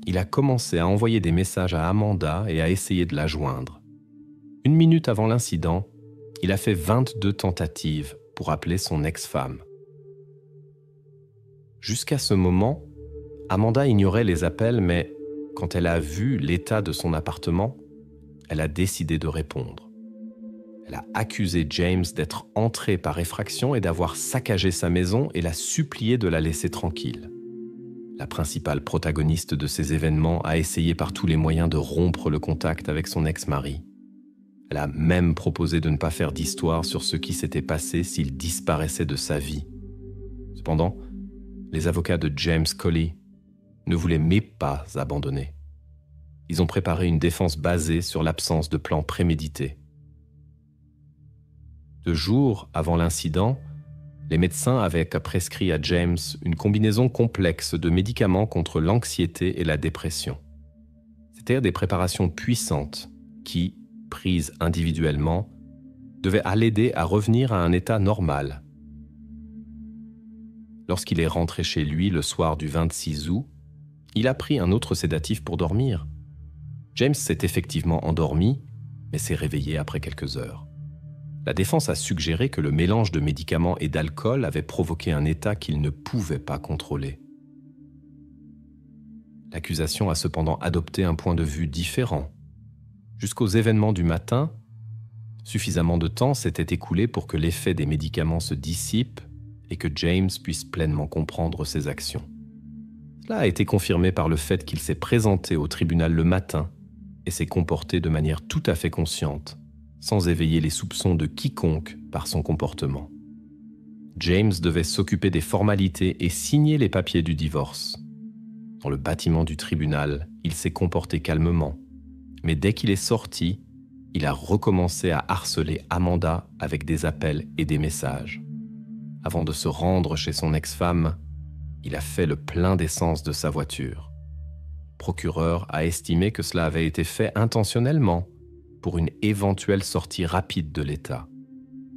il a commencé à envoyer des messages à Amanda et à essayer de la joindre. 1 minute avant l'incident, il a fait 22 tentatives pour appeler son ex-femme. Jusqu'à ce moment, Amanda ignorait les appels, mais quand elle a vu l'état de son appartement, elle a décidé de répondre. Elle a accusé James d'être entré par effraction et d'avoir saccagé sa maison et l'a supplié de la laisser tranquille. La principale protagoniste de ces événements a essayé par tous les moyens de rompre le contact avec son ex-mari. Elle a même proposé de ne pas faire d'histoire sur ce qui s'était passé s'il disparaissait de sa vie. Cependant, les avocats de James Colley ne voulaient mais pas abandonner. Ils ont préparé une défense basée sur l'absence de plan prémédité. 2 jours avant l'incident, les médecins avaient prescrit à James une combinaison complexe de médicaments contre l'anxiété et la dépression. C'étaient des préparations puissantes qui, prises individuellement, devaient l'aider à revenir à un état normal. Lorsqu'il est rentré chez lui le soir du 26 août, il a pris un autre sédatif pour dormir. James s'est effectivement endormi, mais s'est réveillé après quelques heures. La défense a suggéré que le mélange de médicaments et d'alcool avait provoqué un état qu'il ne pouvait pas contrôler. L'accusation a cependant adopté un point de vue différent. Jusqu'aux événements du matin, suffisamment de temps s'était écoulé pour que l'effet des médicaments se dissipe et que James puisse pleinement comprendre ses actions. Cela a été confirmé par le fait qu'il s'est présenté au tribunal le matin et s'est comporté de manière tout à fait consciente, sans éveiller les soupçons de quiconque par son comportement. James devait s'occuper des formalités et signer les papiers du divorce. Dans le bâtiment du tribunal, il s'est comporté calmement, mais dès qu'il est sorti, il a recommencé à harceler Amanda avec des appels et des messages. Avant de se rendre chez son ex-femme, il a fait le plein d'essence de sa voiture. Le procureur a estimé que cela avait été fait intentionnellement pour une éventuelle sortie rapide de l'État.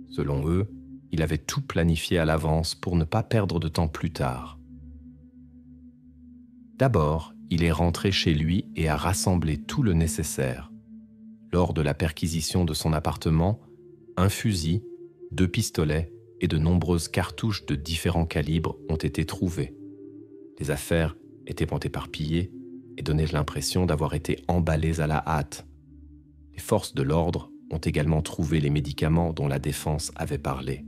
Selon eux, il avait tout planifié à l'avance pour ne pas perdre de temps plus tard. D'abord, il est rentré chez lui et a rassemblé tout le nécessaire. Lors de la perquisition de son appartement, un fusil, 2 pistolets et de nombreuses cartouches de différents calibres ont été trouvées. Les affaires étaient éparpillées et donnaient l'impression d'avoir été emballées à la hâte. Les forces de l'ordre ont également trouvé les médicaments dont la défense avait parlé.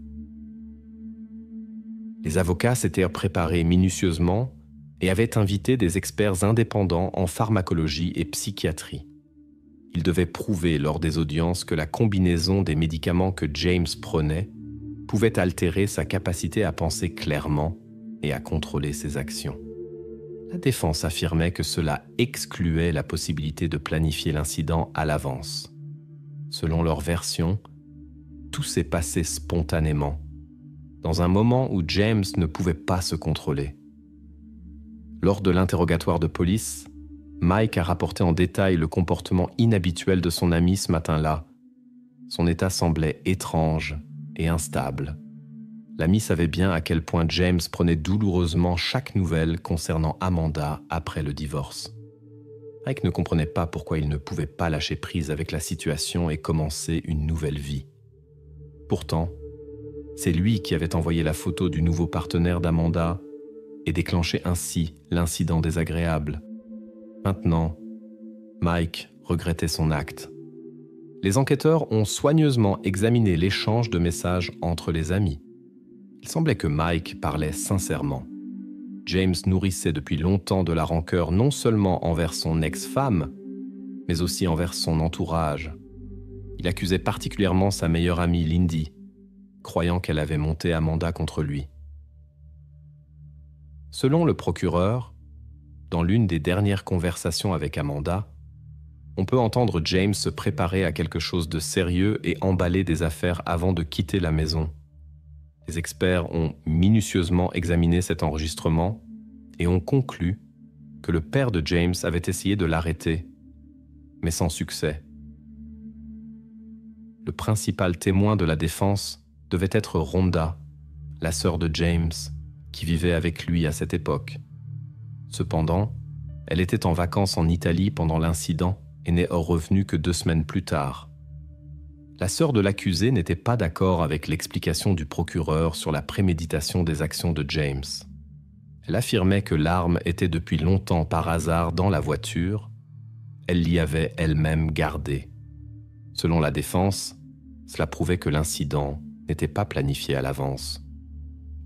Les avocats s'étaient préparés minutieusement et avaient invité des experts indépendants en pharmacologie et psychiatrie. Ils devaient prouver lors des audiences que la combinaison des médicaments que James prenait pouvait altérer sa capacité à penser clairement et à contrôler ses actions. La défense affirmait que cela excluait la possibilité de planifier l'incident à l'avance. Selon leur version, tout s'est passé spontanément, dans un moment où James ne pouvait pas se contrôler. Lors de l'interrogatoire de police, Mike a rapporté en détail le comportement inhabituel de son ami ce matin-là. Son état semblait étrange et instable. L'ami savait bien à quel point James prenait douloureusement chaque nouvelle concernant Amanda après le divorce. Mike ne comprenait pas pourquoi il ne pouvait pas lâcher prise avec la situation et commencer une nouvelle vie. Pourtant, c'est lui qui avait envoyé la photo du nouveau partenaire d'Amanda et déclenché ainsi l'incident désagréable. Maintenant, Mike regrettait son acte. Les enquêteurs ont soigneusement examiné l'échange de messages entre les amis. Il semblait que Mike parlait sincèrement. James nourrissait depuis longtemps de la rancœur non seulement envers son ex-femme, mais aussi envers son entourage. Il accusait particulièrement sa meilleure amie Lindy, croyant qu'elle avait monté Amanda contre lui. Selon le procureur, dans l'une des dernières conversations avec Amanda, on peut entendre James se préparer à quelque chose de sérieux et emballer des affaires avant de quitter la maison. Les experts ont minutieusement examiné cet enregistrement et ont conclu que le père de James avait essayé de l'arrêter, mais sans succès. Le principal témoin de la défense devait être Rhonda, la sœur de James, qui vivait avec lui à cette époque. Cependant, elle était en vacances en Italie pendant l'incident et n'est revenue que 2 semaines plus tard. La sœur de l'accusé n'était pas d'accord avec l'explication du procureur sur la préméditation des actions de James. Elle affirmait que l'arme était depuis longtemps par hasard dans la voiture. Elle l'y avait elle-même gardée. Selon la défense, cela prouvait que l'incident n'était pas planifié à l'avance.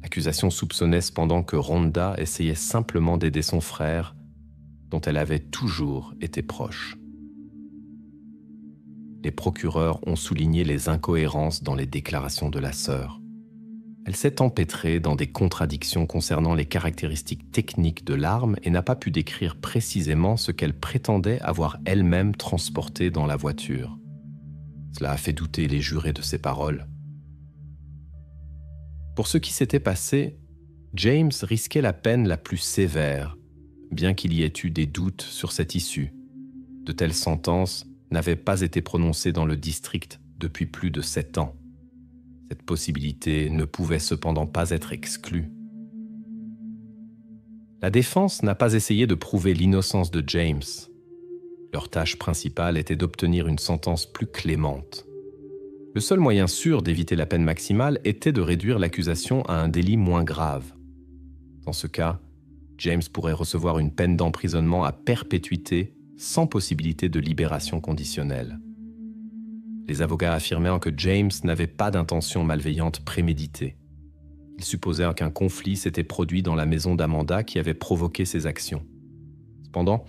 L'accusation soupçonnait cependant que Rhonda essayait simplement d'aider son frère, dont elle avait toujours été proche. les procureurs ont souligné les incohérences dans les déclarations de la sœur. Elle s'est empêtrée dans des contradictions concernant les caractéristiques techniques de l'arme et n'a pas pu décrire précisément ce qu'elle prétendait avoir elle-même transporté dans la voiture. Cela a fait douter les jurés de ses paroles. Pour ce qui s'était passé, James risquait la peine la plus sévère, bien qu'il y ait eu des doutes sur cette issue. De telles sentences n'avaient pas été prononcées dans le district depuis plus de 7 ans. Cette possibilité ne pouvait cependant pas être exclue. La défense n'a pas essayé de prouver l'innocence de James. Leur tâche principale était d'obtenir une sentence plus clémente. Le seul moyen sûr d'éviter la peine maximale était de réduire l'accusation à un délit moins grave. Dans ce cas, James pourrait recevoir une peine d'emprisonnement à perpétuité sans possibilité de libération conditionnelle. Les avocats affirmèrent que James n'avait pas d'intention malveillante préméditée. Ils supposèrent qu'un conflit s'était produit dans la maison d'Amanda qui avait provoqué ces actions. Cependant,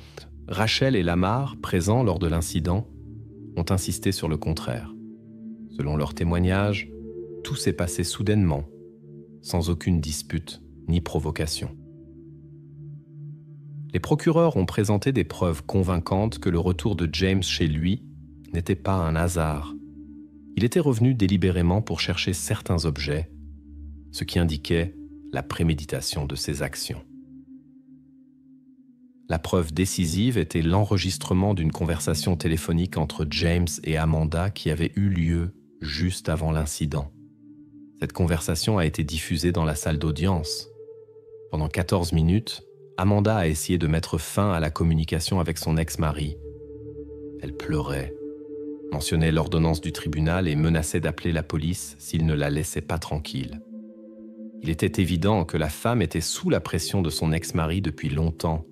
Rachel et Lamar, présents lors de l'incident, ont insisté sur le contraire. Selon leurs témoignages, tout s'est passé soudainement, sans aucune dispute ni provocation. Les procureurs ont présenté des preuves convaincantes que le retour de James chez lui n'était pas un hasard. Il était revenu délibérément pour chercher certains objets, ce qui indiquait la préméditation de ses actions. La preuve décisive était l'enregistrement d'une conversation téléphonique entre James et Amanda qui avait eu lieu juste avant l'incident. Cette conversation a été diffusée dans la salle d'audience. Pendant 14 minutes, Amanda a essayé de mettre fin à la communication avec son ex-mari. Elle pleurait, mentionnait l'ordonnance du tribunal et menaçait d'appeler la police s'il ne la laissait pas tranquille. Il était évident que la femme était sous la pression de son ex-mari depuis longtemps,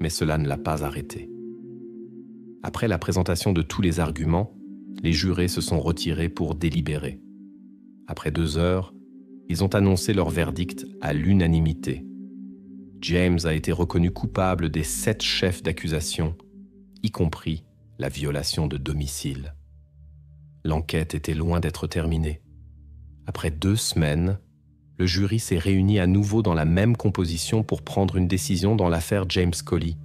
mais cela ne l'a pas arrêtée. Après la présentation de tous les arguments, les jurés se sont retirés pour délibérer. Après 2 heures, ils ont annoncé leur verdict à l'unanimité. James a été reconnu coupable des 7 chefs d'accusation, y compris la violation de domicile. L'enquête était loin d'être terminée. Après 2 semaines, le jury s'est réuni à nouveau dans la même composition pour prendre une décision dans l'affaire James Colley.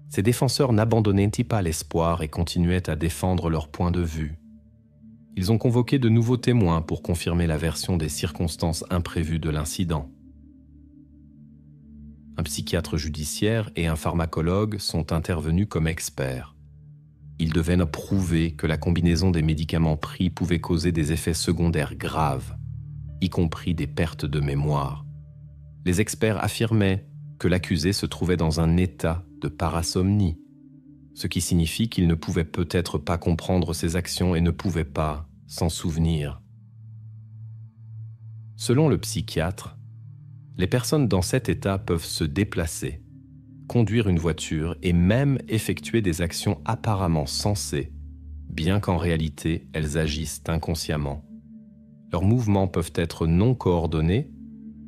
Ses défenseurs n'abandonnaient pas l'espoir et continuaient à défendre leur point de vue. Ils ont convoqué de nouveaux témoins pour confirmer la version des circonstances imprévues de l'incident. Un psychiatre judiciaire et un pharmacologue sont intervenus comme experts. Ils devaient prouver que la combinaison des médicaments pris pouvait causer des effets secondaires graves, y compris des pertes de mémoire. Les experts affirmaient que l'accusé se trouvait dans un état de parasomnie, ce qui signifie qu'il ne pouvait peut-être pas comprendre ses actions et ne pouvait pas s'en souvenir. Selon le psychiatre, les personnes dans cet état peuvent se déplacer, conduire une voiture et même effectuer des actions apparemment sensées, bien qu'en réalité elles agissent inconsciemment. Leurs mouvements peuvent être non coordonnés,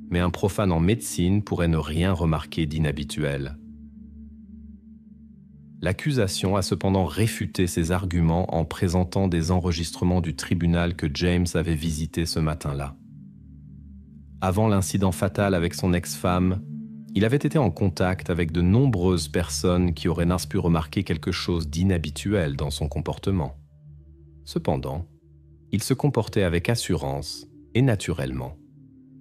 mais un profane en médecine pourrait ne rien remarquer d'inhabituel. L'accusation a cependant réfuté ces arguments en présentant des enregistrements du tribunal que James avait visité ce matin-là. Avant l'incident fatal avec son ex-femme, il avait été en contact avec de nombreuses personnes qui auraient pu remarquer quelque chose d'inhabituel dans son comportement. Cependant, il se comportait avec assurance et naturellement,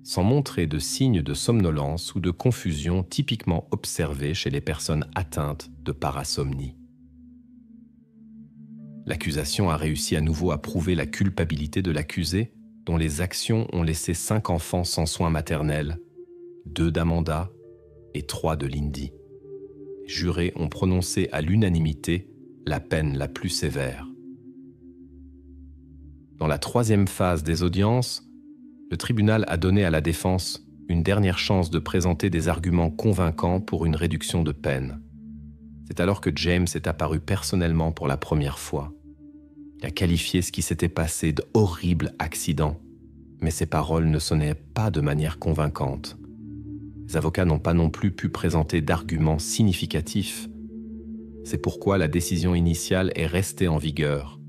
sans montrer de signes de somnolence ou de confusion typiquement observés chez les personnes atteintes de parasomnie. L'accusation a réussi à nouveau à prouver la culpabilité de l'accusé, dont les actions ont laissé 5 enfants sans soins maternels, 2 d'Amanda et 3 de Lindy. Les jurés ont prononcé à l'unanimité la peine la plus sévère. Dans la 3e phase des audiences, le tribunal a donné à la défense une dernière chance de présenter des arguments convaincants pour une réduction de peine. C'est alors que James est apparu personnellement pour la première fois. Il a qualifié ce qui s'était passé d'horrible accident, mais ses paroles ne sonnaient pas de manière convaincante. Les avocats n'ont pas non plus pu présenter d'arguments significatifs. C'est pourquoi la décision initiale est restée en vigueur.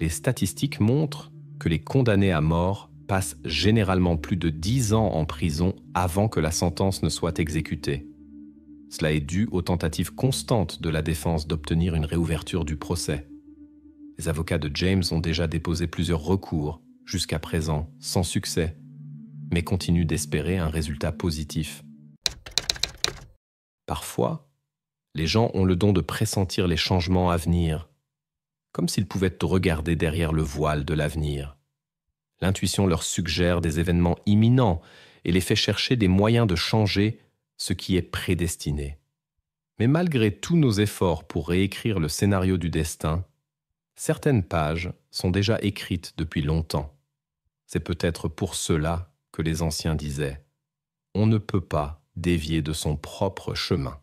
les statistiques montrent que les condamnés à mort passent généralement plus de 10 ans en prison avant que la sentence ne soit exécutée. Cela est dû aux tentatives constantes de la défense d'obtenir une réouverture du procès. Les avocats de James ont déjà déposé plusieurs recours, jusqu'à présent sans succès, mais continuent d'espérer un résultat positif. Parfois, les gens ont le don de pressentir les changements à venir, comme s'ils pouvaient regarder derrière le voile de l'avenir. L'intuition leur suggère des événements imminents et les fait chercher des moyens de changer ce qui est prédestiné. Mais malgré tous nos efforts pour réécrire le scénario du destin, certaines pages sont déjà écrites depuis longtemps. C'est peut-être pour cela que les anciens disaient « On ne peut pas dévier de son propre chemin ».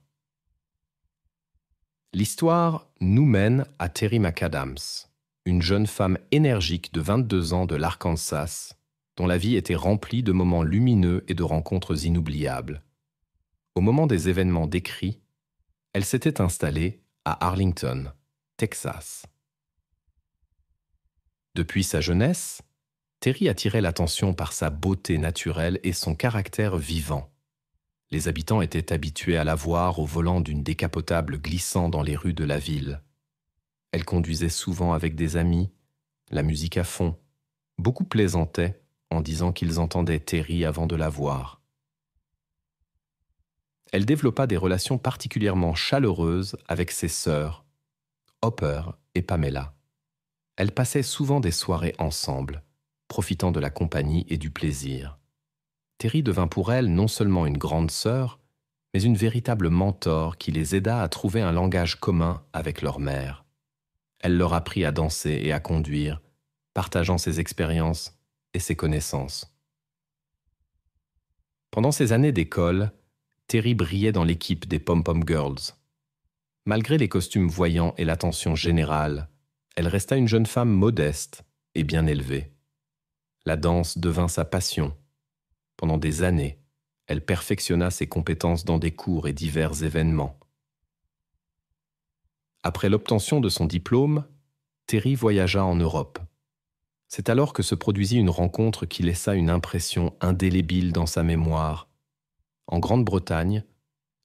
L'histoire nous mène à Terry McAdams, une jeune femme énergique de 22 ans de l'Arkansas, dont la vie était remplie de moments lumineux et de rencontres inoubliables. Au moment des événements décrits, elle s'était installée à Arlington, Texas. Depuis sa jeunesse, Terry attirait l'attention par sa beauté naturelle et son caractère vivant. Les habitants étaient habitués à la voir au volant d'une décapotable glissant dans les rues de la ville. Elle conduisait souvent avec des amis, la musique à fond. Beaucoup plaisantaient en disant qu'ils entendaient Terry avant de la voir. Elle développa des relations particulièrement chaleureuses avec ses sœurs, Hopper et Pamela. Elles passaient souvent des soirées ensemble, profitant de la compagnie et du plaisir. Terry devint pour elle non seulement une grande sœur, mais une véritable mentor qui les aida à trouver un langage commun avec leur mère. Elle leur apprit à danser et à conduire, partageant ses expériences et ses connaissances. Pendant ces années d'école, Terry brillait dans l'équipe des Pom-Pom Girls. Malgré les costumes voyants et l'attention générale, elle resta une jeune femme modeste et bien élevée. La danse devint sa passion. Pendant des années, elle perfectionna ses compétences dans des cours et divers événements. Après l'obtention de son diplôme, Terry voyagea en Europe. C'est alors que se produisit une rencontre qui laissa une impression indélébile dans sa mémoire. En Grande-Bretagne,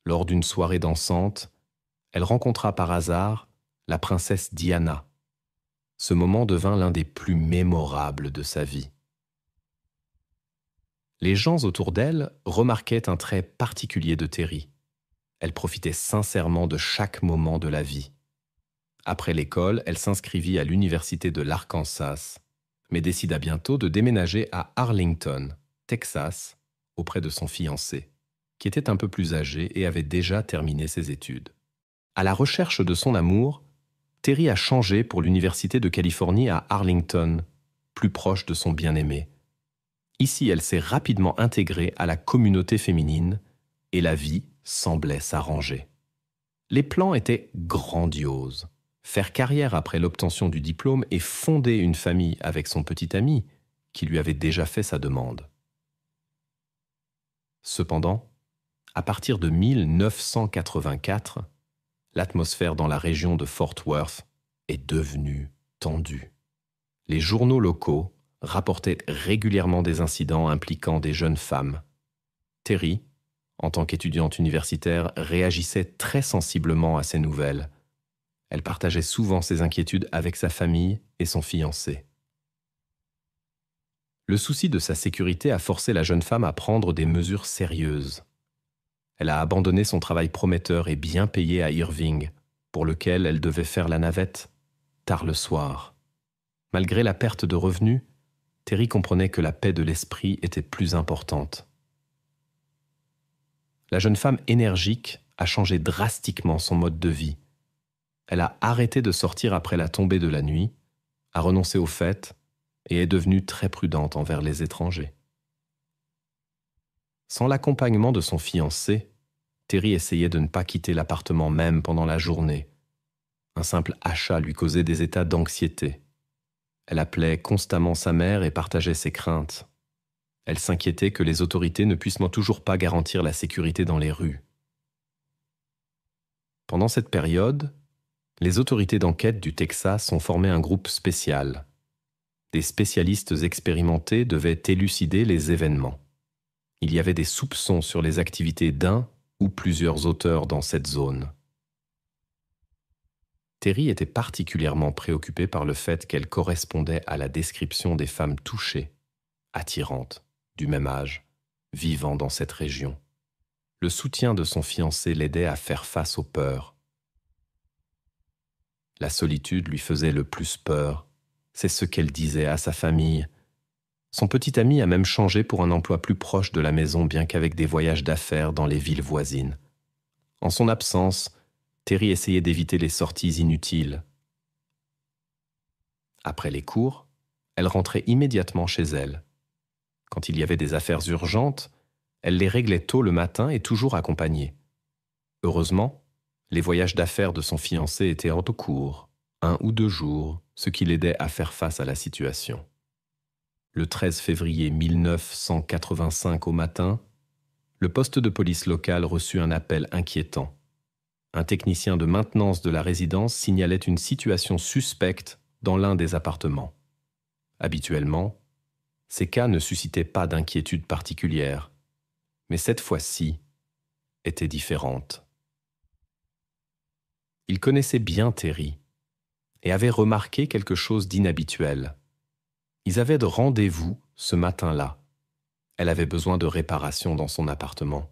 lors d'une soirée dansante, elle rencontra par hasard la princesse Diana. Ce moment devint l'un des plus mémorables de sa vie. Les gens autour d'elle remarquaient un trait particulier de Terry. Elle profitait sincèrement de chaque moment de la vie. Après l'école, elle s'inscrivit à l'université de l'Arkansas, mais décida bientôt de déménager à Arlington, Texas, auprès de son fiancé, qui était un peu plus âgé et avait déjà terminé ses études. À la recherche de son amour, Terry a changé pour l'université de Californie à Arlington, plus proche de son bien-aimé. Ici, elle s'est rapidement intégrée à la communauté féminine et la vie semblait s'arranger. Les plans étaient grandioses. Faire carrière après l'obtention du diplôme et fonder une famille avec son petit ami qui lui avait déjà fait sa demande. Cependant, à partir de 1984, l'atmosphère dans la région de Fort Worth est devenue tendue. Les journaux locaux rapportaient régulièrement des incidents impliquant des jeunes femmes. Terry, en tant qu'étudiante universitaire, réagissait très sensiblement à ces nouvelles. Elle partageait souvent ses inquiétudes avec sa famille et son fiancé. Le souci de sa sécurité a forcé la jeune femme à prendre des mesures sérieuses. Elle a abandonné son travail prometteur et bien payé à Irving, pour lequel elle devait faire la navette, tard le soir. Malgré la perte de revenus, Terry comprenait que la paix de l'esprit était plus importante. La jeune femme énergique a changé drastiquement son mode de vie. Elle a arrêté de sortir après la tombée de la nuit, a renoncé aux fêtes et est devenue très prudente envers les étrangers. Sans l'accompagnement de son fiancé, Terry essayait de ne pas quitter l'appartement même pendant la journée. Un simple achat lui causait des états d'anxiété. Elle appelait constamment sa mère et partageait ses craintes. Elle s'inquiétait que les autorités ne puissent toujours pas garantir la sécurité dans les rues. Pendant cette période, Les autorités d'enquête du Texas ont formé un groupe spécial. Des spécialistes expérimentés devaient élucider les événements. Il y avait des soupçons sur les activités d'un ou plusieurs auteurs dans cette zone. Terry était particulièrement préoccupée par le fait qu'elle correspondait à la description des femmes touchées, attirantes, du même âge, vivant dans cette région. Le soutien de son fiancé l'aidait à faire face aux peurs. La solitude lui faisait le plus peur. C'est ce qu'elle disait à sa famille. Son petit ami a même changé pour un emploi plus proche de la maison, bien qu'avec des voyages d'affaires dans les villes voisines. En son absence, Terry essayait d'éviter les sorties inutiles. Après les cours, elle rentrait immédiatement chez elle. Quand il y avait des affaires urgentes, elle les réglait tôt le matin et toujours accompagnée. Heureusement, les voyages d'affaires de son fiancé étaient en cours, 1 ou 2 jours, ce qui l'aidait à faire face à la situation. Le 13 février 1985 au matin, le poste de police local reçut un appel inquiétant. Un technicien de maintenance de la résidence signalait une situation suspecte dans l'un des appartements. Habituellement, ces cas ne suscitaient pas d'inquiétude particulière, mais cette fois-ci était différente. Il connaissait bien Terry et avait remarqué quelque chose d'inhabituel. Ils avaient de rendez-vous ce matin-là. Elle avait besoin de réparation dans son appartement.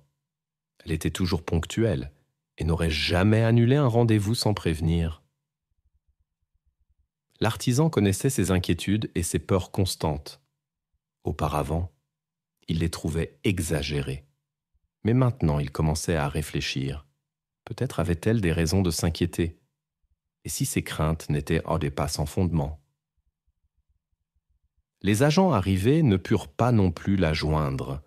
Elle était toujours ponctuelle et n'aurait jamais annulé un rendez-vous sans prévenir. L'artisan connaissait ses inquiétudes et ses peurs constantes. Auparavant, il les trouvait exagérées. Mais maintenant, il commençait à réfléchir. Peut-être avait-elle des raisons de s'inquiéter. Et si ses craintes n'étaient pas sans fondement? Les agents arrivés ne purent pas non plus la joindre.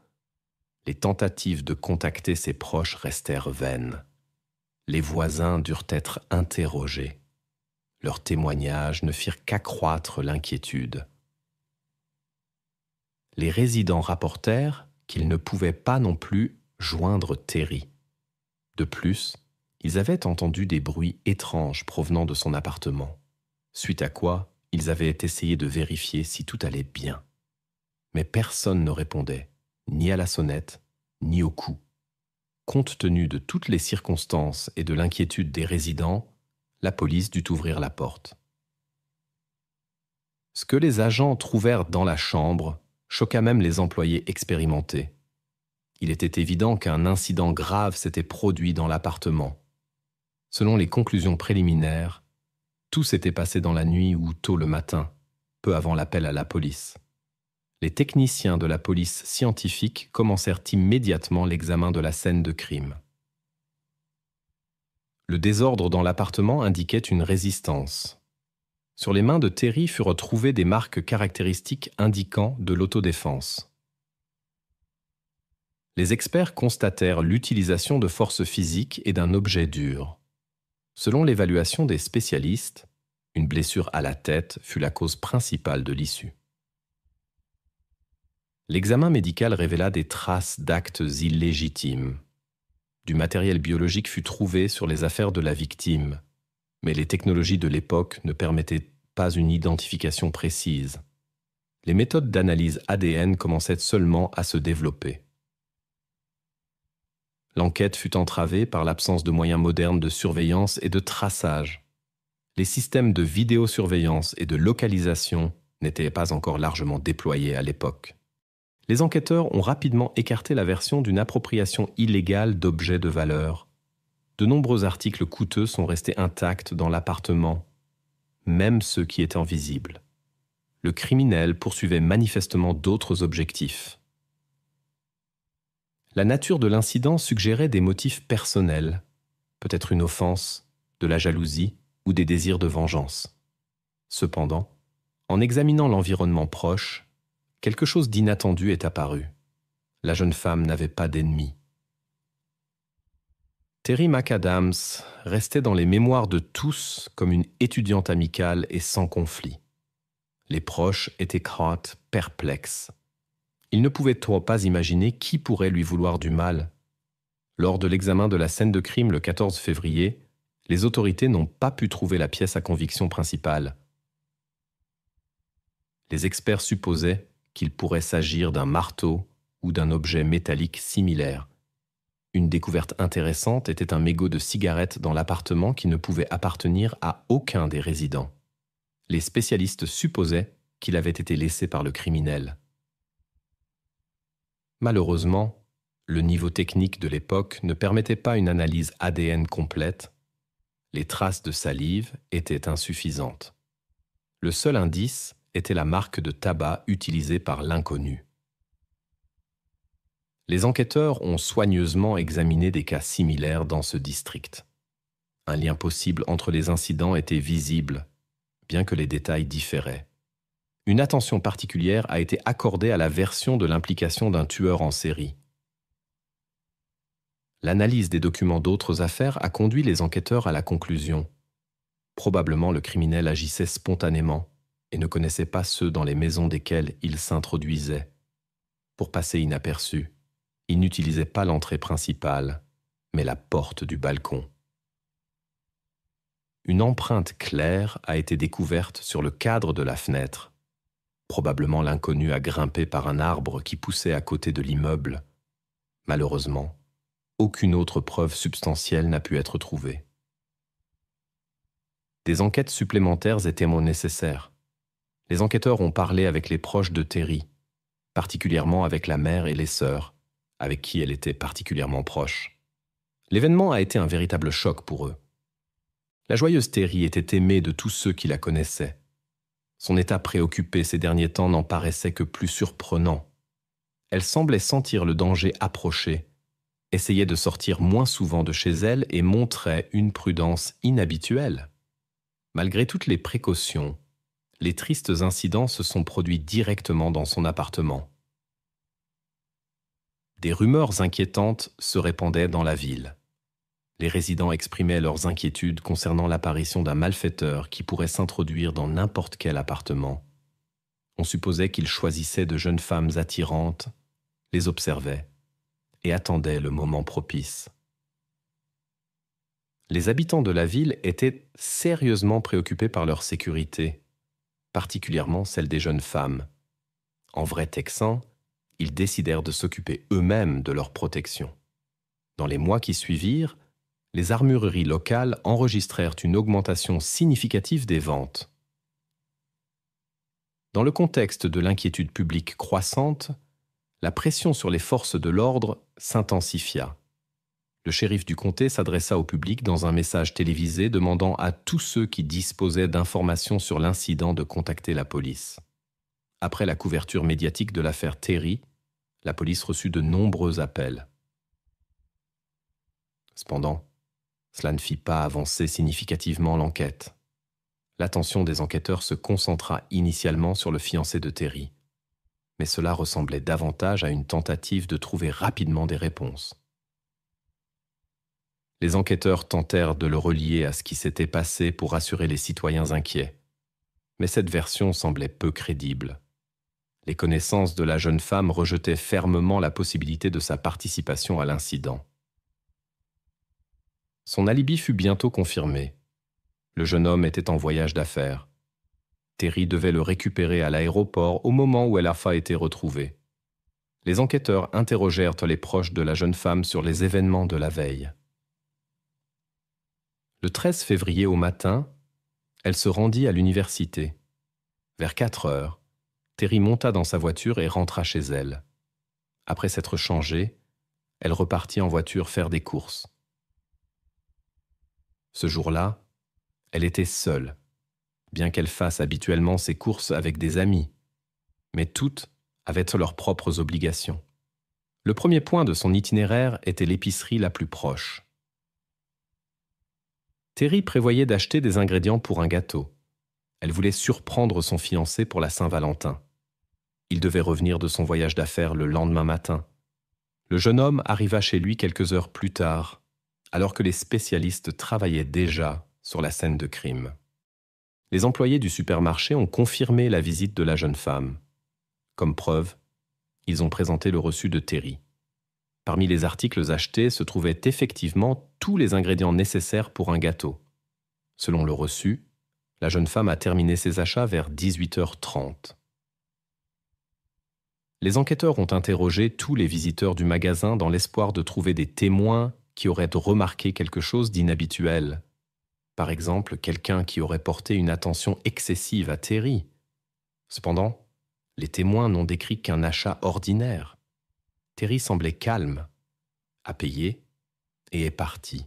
Les tentatives de contacter ses proches restèrent vaines. Les voisins durent être interrogés. Leurs témoignages ne firent qu'accroître l'inquiétude. Les résidents rapportèrent qu'ils ne pouvaient pas non plus joindre Terry. De plus, ils avaient entendu des bruits étranges provenant de son appartement, suite à quoi ils avaient essayé de vérifier si tout allait bien. Mais personne ne répondait, ni à la sonnette, ni au coup. Compte tenu de toutes les circonstances et de l'inquiétude des résidents, la police dut ouvrir la porte. Ce que les agents trouvèrent dans la chambre choqua même les employés expérimentés. Il était évident qu'un incident grave s'était produit dans l'appartement. Selon les conclusions préliminaires, tout s'était passé dans la nuit ou tôt le matin, peu avant l'appel à la police. Les techniciens de la police scientifique commencèrent immédiatement l'examen de la scène de crime. Le désordre dans l'appartement indiquait une résistance. Sur les mains de Terry furent trouvées des marques caractéristiques indiquant de l'autodéfense. Les experts constatèrent l'utilisation de forces physiques et d'un objet dur. Selon l'évaluation des spécialistes, une blessure à la tête fut la cause principale de l'issue. L'examen médical révéla des traces d'actes illégitimes. Du matériel biologique fut trouvé sur les affaires de la victime, mais les technologies de l'époque ne permettaient pas une identification précise. Les méthodes d'analyse ADN commençaient seulement à se développer. L'enquête fut entravée par l'absence de moyens modernes de surveillance et de traçage. Les systèmes de vidéosurveillance et de localisation n'étaient pas encore largement déployés à l'époque. Les enquêteurs ont rapidement écarté la version d'une appropriation illégale d'objets de valeur. De nombreux articles coûteux sont restés intacts dans l'appartement, même ceux qui étaient visibles. Le criminel poursuivait manifestement d'autres objectifs. La nature de l'incident suggérait des motifs personnels, peut-être une offense, de la jalousie ou des désirs de vengeance. Cependant, en examinant l'environnement proche, quelque chose d'inattendu est apparu. La jeune femme n'avait pas d'ennemis. Terry McAdams restait dans les mémoires de tous comme une étudiante amicale et sans conflit. Les proches étaient perplexes. Ils ne pouvaient pas imaginer qui pourrait lui vouloir du mal. Lors de l'examen de la scène de crime le 14 février, Les autorités n'ont pas pu trouver la pièce à conviction principale. Les experts supposaient qu'il pourrait s'agir d'un marteau ou d'un objet métallique similaire. Une découverte intéressante était un mégot de cigarette dans l'appartement qui ne pouvait appartenir à aucun des résidents. Les spécialistes supposaient qu'il avait été laissé par le criminel. Malheureusement, le niveau technique de l'époque ne permettait pas une analyse ADN complète. Les traces de salive étaient insuffisantes. Le seul indice était la marque de tabac utilisée par l'inconnu. Les enquêteurs ont soigneusement examiné des cas similaires dans ce district. Un lien possible entre les incidents était visible, bien que les détails différaient. Une attention particulière a été accordée à la version de l'implication d'un tueur en série. L'analyse des documents d'autres affaires a conduit les enquêteurs à la conclusion. Probablement le criminel agissait spontanément et ne connaissait pas ceux dans les maisons desquelles il s'introduisait. Pour passer inaperçu, il n'utilisait pas l'entrée principale, mais la porte du balcon. Une empreinte claire a été découverte sur le cadre de la fenêtre. Probablement l'inconnu a grimpé par un arbre qui poussait à côté de l'immeuble. Malheureusement, aucune autre preuve substantielle n'a pu être trouvée. Des enquêtes supplémentaires étaient nécessaires. Les enquêteurs ont parlé avec les proches de Terry, particulièrement avec la mère et les sœurs, avec qui elle était particulièrement proche. L'événement a été un véritable choc pour eux. La joyeuse Terry était aimée de tous ceux qui la connaissaient. Son état préoccupé ces derniers temps n'en paraissait que plus surprenant. Elle semblait sentir le danger approcher, essayait de sortir moins souvent de chez elle et montrait une prudence inhabituelle. Malgré toutes les précautions, les tristes incidents se sont produits directement dans son appartement. Des rumeurs inquiétantes se répandaient dans la ville. Les résidents exprimaient leurs inquiétudes concernant l'apparition d'un malfaiteur qui pourrait s'introduire dans n'importe quel appartement. On supposait qu'il choisissait de jeunes femmes attirantes, les observait et attendait le moment propice. Les habitants de la ville étaient sérieusement préoccupés par leur sécurité, particulièrement celle des jeunes femmes. En vrais Texans, ils décidèrent de s'occuper eux-mêmes de leur protection. Dans les mois qui suivirent, les armureries locales enregistrèrent une augmentation significative des ventes. Dans le contexte de l'inquiétude publique croissante, la pression sur les forces de l'ordre s'intensifia. Le shérif du comté s'adressa au public dans un message télévisé demandant à tous ceux qui disposaient d'informations sur l'incident de contacter la police. Après la couverture médiatique de l'affaire Terry, la police reçut de nombreux appels. Cependant, cela ne fit pas avancer significativement l'enquête. L'attention des enquêteurs se concentra initialement sur le fiancé de Terry, mais cela ressemblait davantage à une tentative de trouver rapidement des réponses. Les enquêteurs tentèrent de le relier à ce qui s'était passé pour rassurer les citoyens inquiets, mais cette version semblait peu crédible. Les connaissances de la jeune femme rejetaient fermement la possibilité de sa participation à l'incident. Son alibi fut bientôt confirmé. Le jeune homme était en voyage d'affaires. Terry devait le récupérer à l'aéroport au moment où elle a été retrouvée. Les enquêteurs interrogèrent les proches de la jeune femme sur les événements de la veille. Le 13 février au matin, elle se rendit à l'université. Vers 4 heures, Terry monta dans sa voiture et rentra chez elle. Après s'être changée, elle repartit en voiture faire des courses. Ce jour-là, elle était seule, bien qu'elle fasse habituellement ses courses avec des amis. Mais toutes avaient leurs propres obligations. Le premier point de son itinéraire était l'épicerie la plus proche. Terry prévoyait d'acheter des ingrédients pour un gâteau. Elle voulait surprendre son fiancé pour la Saint-Valentin. Il devait revenir de son voyage d'affaires le lendemain matin. Le jeune homme arriva chez lui quelques heures plus tard, alors que les spécialistes travaillaient déjà sur la scène de crime. Les employés du supermarché ont confirmé la visite de la jeune femme. Comme preuve, ils ont présenté le reçu de Terry. Parmi les articles achetés se trouvaient effectivement tous les ingrédients nécessaires pour un gâteau. Selon le reçu, la jeune femme a terminé ses achats vers 18h30. Les enquêteurs ont interrogé tous les visiteurs du magasin dans l'espoir de trouver des témoins qui auraient remarqué quelque chose d'inhabituel. Par exemple, quelqu'un qui aurait porté une attention excessive à Terry. Cependant, les témoins n'ont décrit qu'un achat ordinaire. Terry semblait calme, a payé et est parti.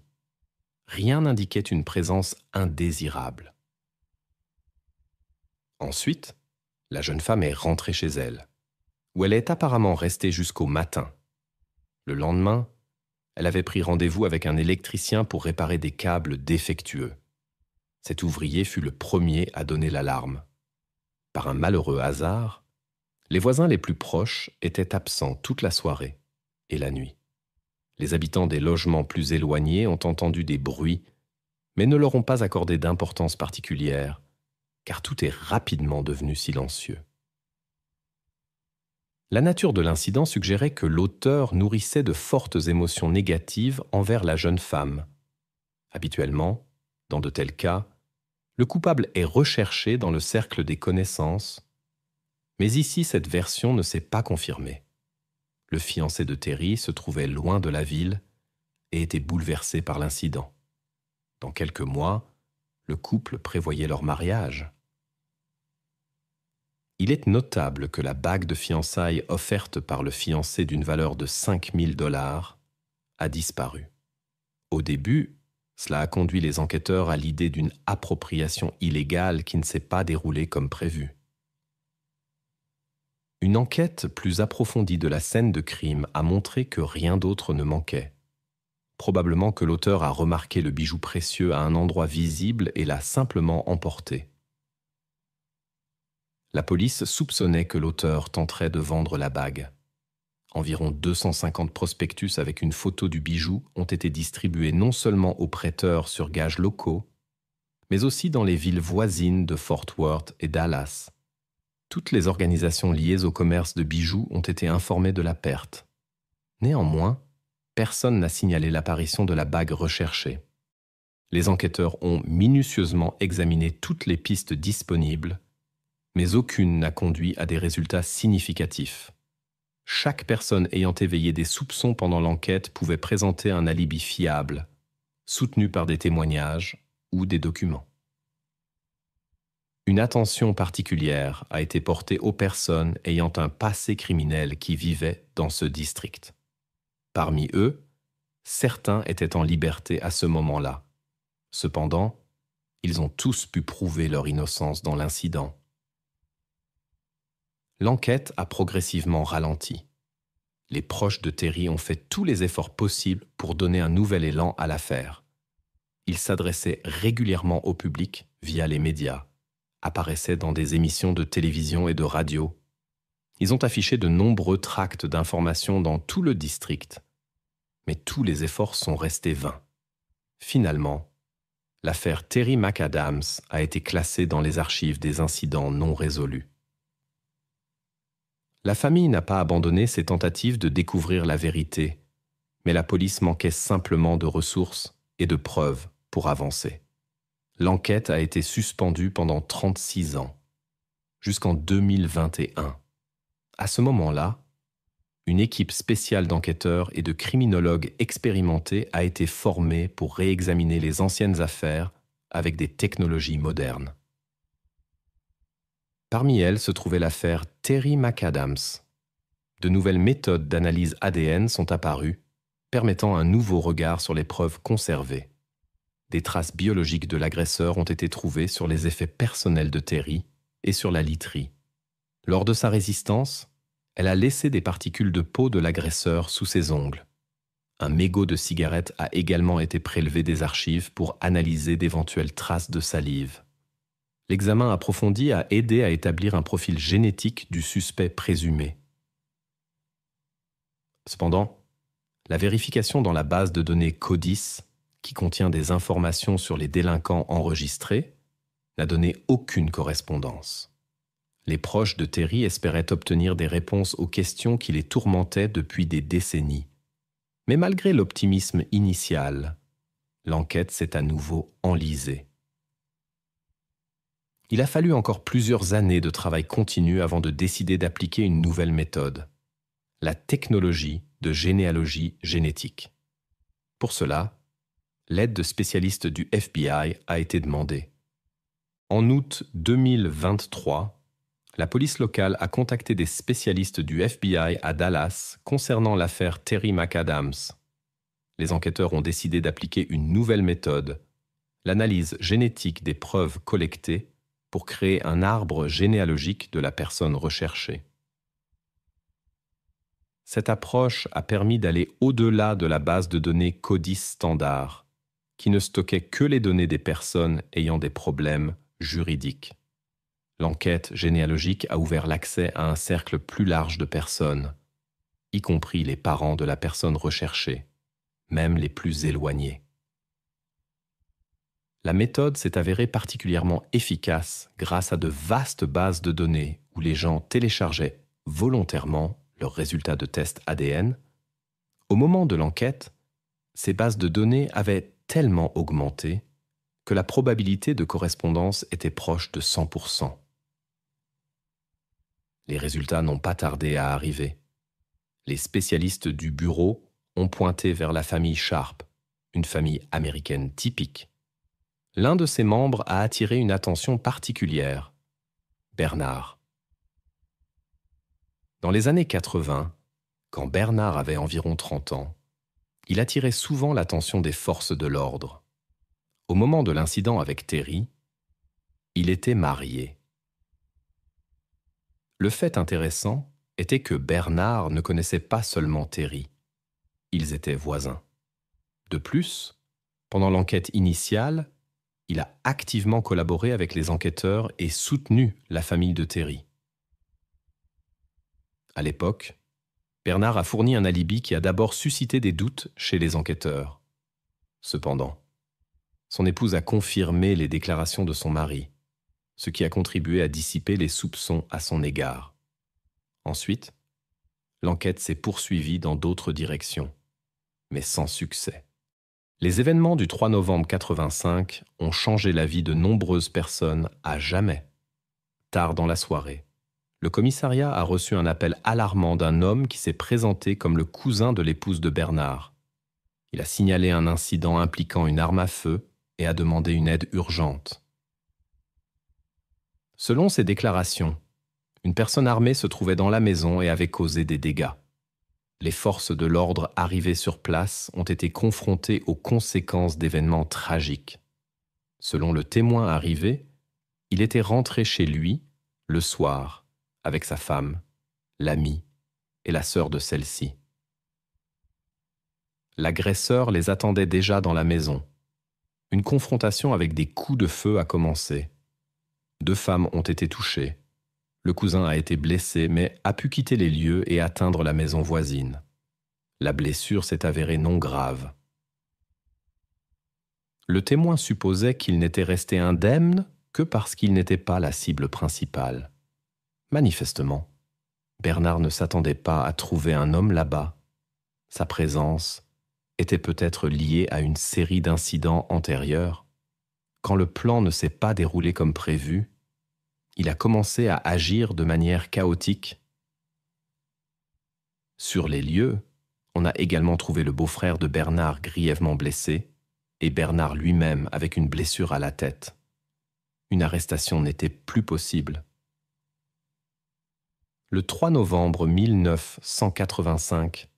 Rien n'indiquait une présence indésirable. Ensuite, la jeune femme est rentrée chez elle, où elle est apparemment restée jusqu'au matin. Le lendemain, elle avait pris rendez-vous avec un électricien pour réparer des câbles défectueux. Cet ouvrier fut le premier à donner l'alarme. Par un malheureux hasard, les voisins les plus proches étaient absents toute la soirée et la nuit. Les habitants des logements plus éloignés ont entendu des bruits, mais ne leur ont pas accordé d'importance particulière, car tout est rapidement devenu silencieux. La nature de l'incident suggérait que l'auteur nourrissait de fortes émotions négatives envers la jeune femme. Habituellement, dans de tels cas, le coupable est recherché dans le cercle des connaissances, mais ici cette version ne s'est pas confirmée. Le fiancé de Terry se trouvait loin de la ville et était bouleversé par l'incident. Dans quelques mois, le couple prévoyait leur mariage. Il est notable que la bague de fiançailles offerte par le fiancé d'une valeur de 5 000 $ a disparu. Au début, cela a conduit les enquêteurs à l'idée d'une appropriation illégale qui ne s'est pas déroulée comme prévu. Une enquête plus approfondie de la scène de crime a montré que rien d'autre ne manquait. Probablement que l'auteur a remarqué le bijou précieux à un endroit visible et l'a simplement emporté. La police soupçonnait que l'auteur tenterait de vendre la bague. Environ 250 prospectus avec une photo du bijou ont été distribués non seulement aux prêteurs sur gages locaux, mais aussi dans les villes voisines de Fort Worth et Dallas. Toutes les organisations liées au commerce de bijoux ont été informées de la perte. Néanmoins, personne n'a signalé l'apparition de la bague recherchée. Les enquêteurs ont minutieusement examiné toutes les pistes disponibles, mais aucune n'a conduit à des résultats significatifs. Chaque personne ayant éveillé des soupçons pendant l'enquête pouvait présenter un alibi fiable, soutenu par des témoignages ou des documents. Une attention particulière a été portée aux personnes ayant un passé criminel qui vivaient dans ce district. Parmi eux, certains étaient en liberté à ce moment-là. Cependant, ils ont tous pu prouver leur innocence dans l'incident. L'enquête a progressivement ralenti. Les proches de Terry ont fait tous les efforts possibles pour donner un nouvel élan à l'affaire. Ils s'adressaient régulièrement au public via les médias, apparaissaient dans des émissions de télévision et de radio. Ils ont affiché de nombreux tracts d'information dans tout le district. Mais tous les efforts sont restés vains. Finalement, l'affaire Terry McAdams a été classée dans les archives des incidents non résolus. La famille n'a pas abandonné ses tentatives de découvrir la vérité, mais la police manquait simplement de ressources et de preuves pour avancer. L'enquête a été suspendue pendant 36 ans, jusqu'en 2021. À ce moment-là, une équipe spéciale d'enquêteurs et de criminologues expérimentés a été formée pour réexaminer les anciennes affaires avec des technologies modernes. Parmi elles se trouvait l'affaire Terry McAdams. De nouvelles méthodes d'analyse ADN sont apparues, permettant un nouveau regard sur les preuves conservées. Des traces biologiques de l'agresseur ont été trouvées sur les effets personnels de Terry et sur la literie. Lors de sa résistance, elle a laissé des particules de peau de l'agresseur sous ses ongles. Un mégot de cigarette a également été prélevé des archives pour analyser d'éventuelles traces de salive. L'examen approfondi a aidé à établir un profil génétique du suspect présumé. Cependant, la vérification dans la base de données CODIS, qui contient des informations sur les délinquants enregistrés, n'a donné aucune correspondance. Les proches de Terry espéraient obtenir des réponses aux questions qui les tourmentaient depuis des décennies. Mais malgré l'optimisme initial, l'enquête s'est à nouveau enlisée. Il a fallu encore plusieurs années de travail continu avant de décider d'appliquer une nouvelle méthode, la technologie de généalogie génétique. Pour cela, l'aide de spécialistes du FBI a été demandée. En août 2023, la police locale a contacté des spécialistes du FBI à Dallas concernant l'affaire Terry McAdams. Les enquêteurs ont décidé d'appliquer une nouvelle méthode, l'analyse génétique des preuves collectées pour créer un arbre généalogique de la personne recherchée. Cette approche a permis d'aller au-delà de la base de données CODIS standard, qui ne stockait que les données des personnes ayant des problèmes juridiques. L'enquête généalogique a ouvert l'accès à un cercle plus large de personnes, y compris les parents de la personne recherchée, même les plus éloignés. La méthode s'est avérée particulièrement efficace grâce à de vastes bases de données où les gens téléchargeaient volontairement leurs résultats de tests ADN. Au moment de l'enquête, ces bases de données avaient tellement augmenté que la probabilité de correspondance était proche de 100%. Les résultats n'ont pas tardé à arriver. Les spécialistes du bureau ont pointé vers la famille Sharp, une famille américaine typique. L'un de ses membres a attiré une attention particulière, Bernard. Dans les années 80, quand Bernard avait environ 30 ans, il attirait souvent l'attention des forces de l'ordre. Au moment de l'incident avec Terry, il était marié. Le fait intéressant était que Bernard ne connaissait pas seulement Terry. Ils étaient voisins. De plus, pendant l'enquête initiale, il a activement collaboré avec les enquêteurs et soutenu la famille de Terry. À l'époque, Bernard a fourni un alibi qui a d'abord suscité des doutes chez les enquêteurs. Cependant, son épouse a confirmé les déclarations de son mari, ce qui a contribué à dissiper les soupçons à son égard. Ensuite, l'enquête s'est poursuivie dans d'autres directions, mais sans succès. Les événements du 3 novembre 85 ont changé la vie de nombreuses personnes à jamais. Tard dans la soirée, le commissariat a reçu un appel alarmant d'un homme qui s'est présenté comme le cousin de l'épouse de Bernard. Il a signalé un incident impliquant une arme à feu et a demandé une aide urgente. Selon ses déclarations, une personne armée se trouvait dans la maison et avait causé des dégâts. Les forces de l'ordre arrivées sur place ont été confrontées aux conséquences d'événements tragiques. Selon le témoin arrivé, il était rentré chez lui, le soir, avec sa femme, l'amie et la sœur de celle-ci. L'agresseur les attendait déjà dans la maison. Une confrontation avec des coups de feu a commencé. 2 femmes ont été touchées. Le cousin a été blessé, mais a pu quitter les lieux et atteindre la maison voisine. La blessure s'est avérée non grave. Le témoin supposait qu'il n'était resté indemne que parce qu'il n'était pas la cible principale. Manifestement, Bernard ne s'attendait pas à trouver un homme là-bas. Sa présence était peut-être liée à une série d'incidents antérieurs. Quand le plan ne s'est pas déroulé comme prévu, il a commencé à agir de manière chaotique. Sur les lieux, on a également trouvé le beau-frère de Bernard grièvement blessé et Bernard lui-même avec une blessure à la tête. Une arrestation n'était plus possible. Le 3 novembre 1985,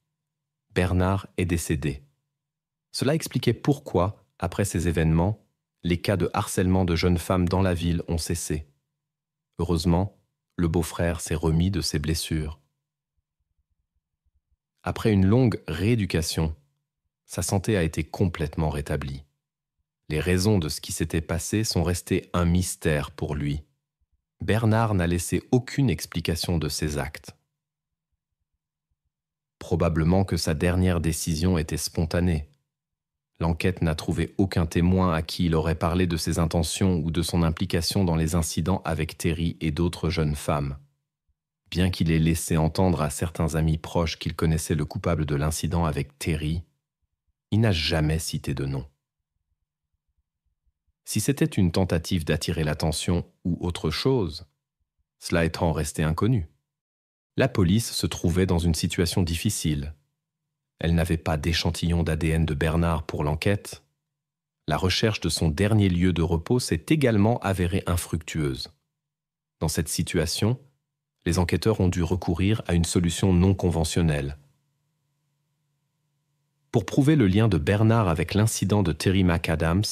Bernard est décédé. Cela expliquait pourquoi, après ces événements, les cas de harcèlement de jeunes femmes dans la ville ont cessé. Heureusement, le beau-frère s'est remis de ses blessures. Après une longue rééducation, sa santé a été complètement rétablie. Les raisons de ce qui s'était passé sont restées un mystère pour lui. Bernard n'a laissé aucune explication de ses actes. Probablement que sa dernière décision était spontanée. L'enquête n'a trouvé aucun témoin à qui il aurait parlé de ses intentions ou de son implication dans les incidents avec Terry et d'autres jeunes femmes. Bien qu'il ait laissé entendre à certains amis proches qu'il connaissait le coupable de l'incident avec Terry, il n'a jamais cité de nom. Si c'était une tentative d'attirer l'attention ou autre chose, cela étant resté inconnu. La police se trouvait dans une situation difficile. Elle n'avait pas d'échantillon d'ADN de Bernard pour l'enquête. La recherche de son dernier lieu de repos s'est également avérée infructueuse. Dans cette situation, les enquêteurs ont dû recourir à une solution non conventionnelle. Pour prouver le lien de Bernard avec l'incident de Terry McAdams,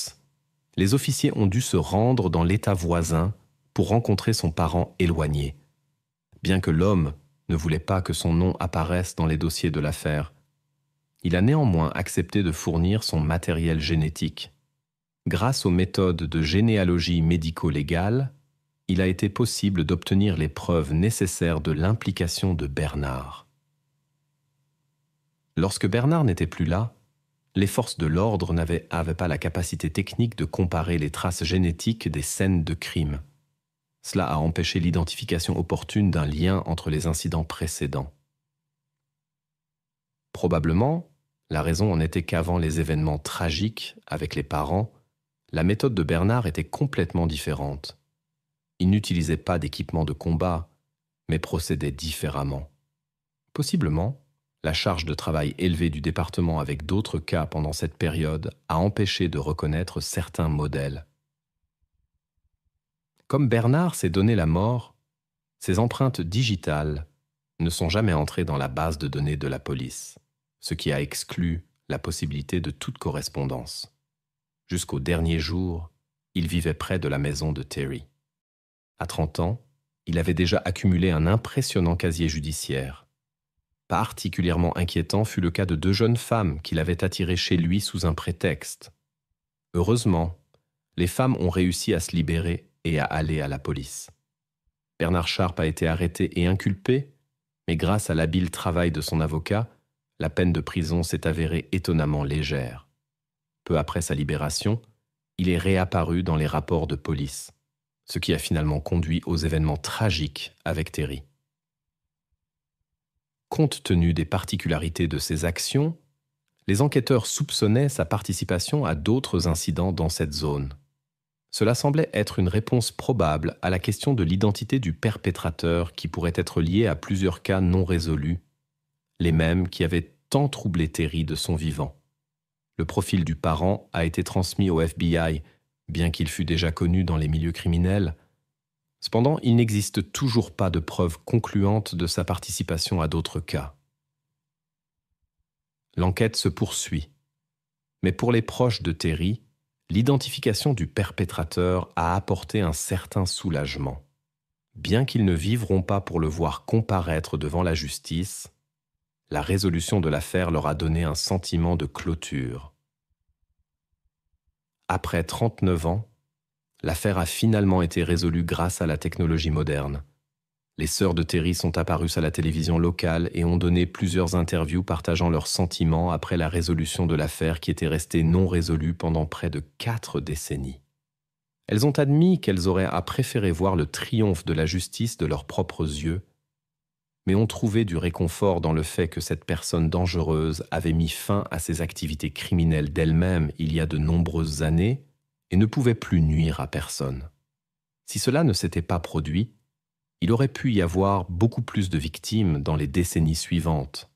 les officiers ont dû se rendre dans l'État voisin pour rencontrer son parent éloigné. Bien que l'homme ne voulait pas que son nom apparaisse dans les dossiers de l'affaire, il a néanmoins accepté de fournir son matériel génétique. Grâce aux méthodes de généalogie médico-légale, il a été possible d'obtenir les preuves nécessaires de l'implication de Bernard. Lorsque Bernard n'était plus là, les forces de l'ordre n'avaient pas la capacité technique de comparer les traces génétiques des scènes de crime. Cela a empêché l'identification opportune d'un lien entre les incidents précédents. Probablement, la raison en était qu'avant les événements tragiques avec les parents, la méthode de Bernard était complètement différente. Il n'utilisait pas d'équipement de combat, mais procédait différemment. Possiblement, la charge de travail élevée du département avec d'autres cas pendant cette période a empêché de reconnaître certains modèles. Comme Bernard s'est donné la mort, ses empreintes digitales ne sont jamais entrées dans la base de données de la police, ce qui a exclu la possibilité de toute correspondance. Jusqu'au dernier jour, il vivait près de la maison de Terry. À 30 ans, il avait déjà accumulé un impressionnant casier judiciaire. Particulièrement inquiétant fut le cas de 2 jeunes femmes qu'il avait attirées chez lui sous un prétexte. Heureusement, les femmes ont réussi à se libérer et à aller à la police. Bernard Sharp a été arrêté et inculpé, mais grâce à l'habile travail de son avocat, la peine de prison s'est avérée étonnamment légère. Peu après sa libération, il est réapparu dans les rapports de police, ce qui a finalement conduit aux événements tragiques avec Terry. Compte tenu des particularités de ses actions, les enquêteurs soupçonnaient sa participation à d'autres incidents dans cette zone. Cela semblait être une réponse probable à la question de l'identité du perpétrateur qui pourrait être liée à plusieurs cas non résolus, les mêmes qui avaient tant troublé Terry de son vivant. Le profil du parent a été transmis au FBI, bien qu'il fût déjà connu dans les milieux criminels. Cependant, il n'existe toujours pas de preuves concluantes de sa participation à d'autres cas. L'enquête se poursuit, mais pour les proches de Terry, l'identification du perpétrateur a apporté un certain soulagement. Bien qu'ils ne vivront pas pour le voir comparaître devant la justice, la résolution de l'affaire leur a donné un sentiment de clôture. Après 39 ans, l'affaire a finalement été résolue grâce à la technologie moderne. Les sœurs de Terry sont apparues à la télévision locale et ont donné plusieurs interviews partageant leurs sentiments après la résolution de l'affaire qui était restée non résolue pendant près de 4 décennies. Elles ont admis qu'elles auraient préféré voir le triomphe de la justice de leurs propres yeux, mais ont trouvé du réconfort dans le fait que cette personne dangereuse avait mis fin à ses activités criminelles d'elle-même il y a de nombreuses années et ne pouvait plus nuire à personne. Si cela ne s'était pas produit, il aurait pu y avoir beaucoup plus de victimes dans les décennies suivantes.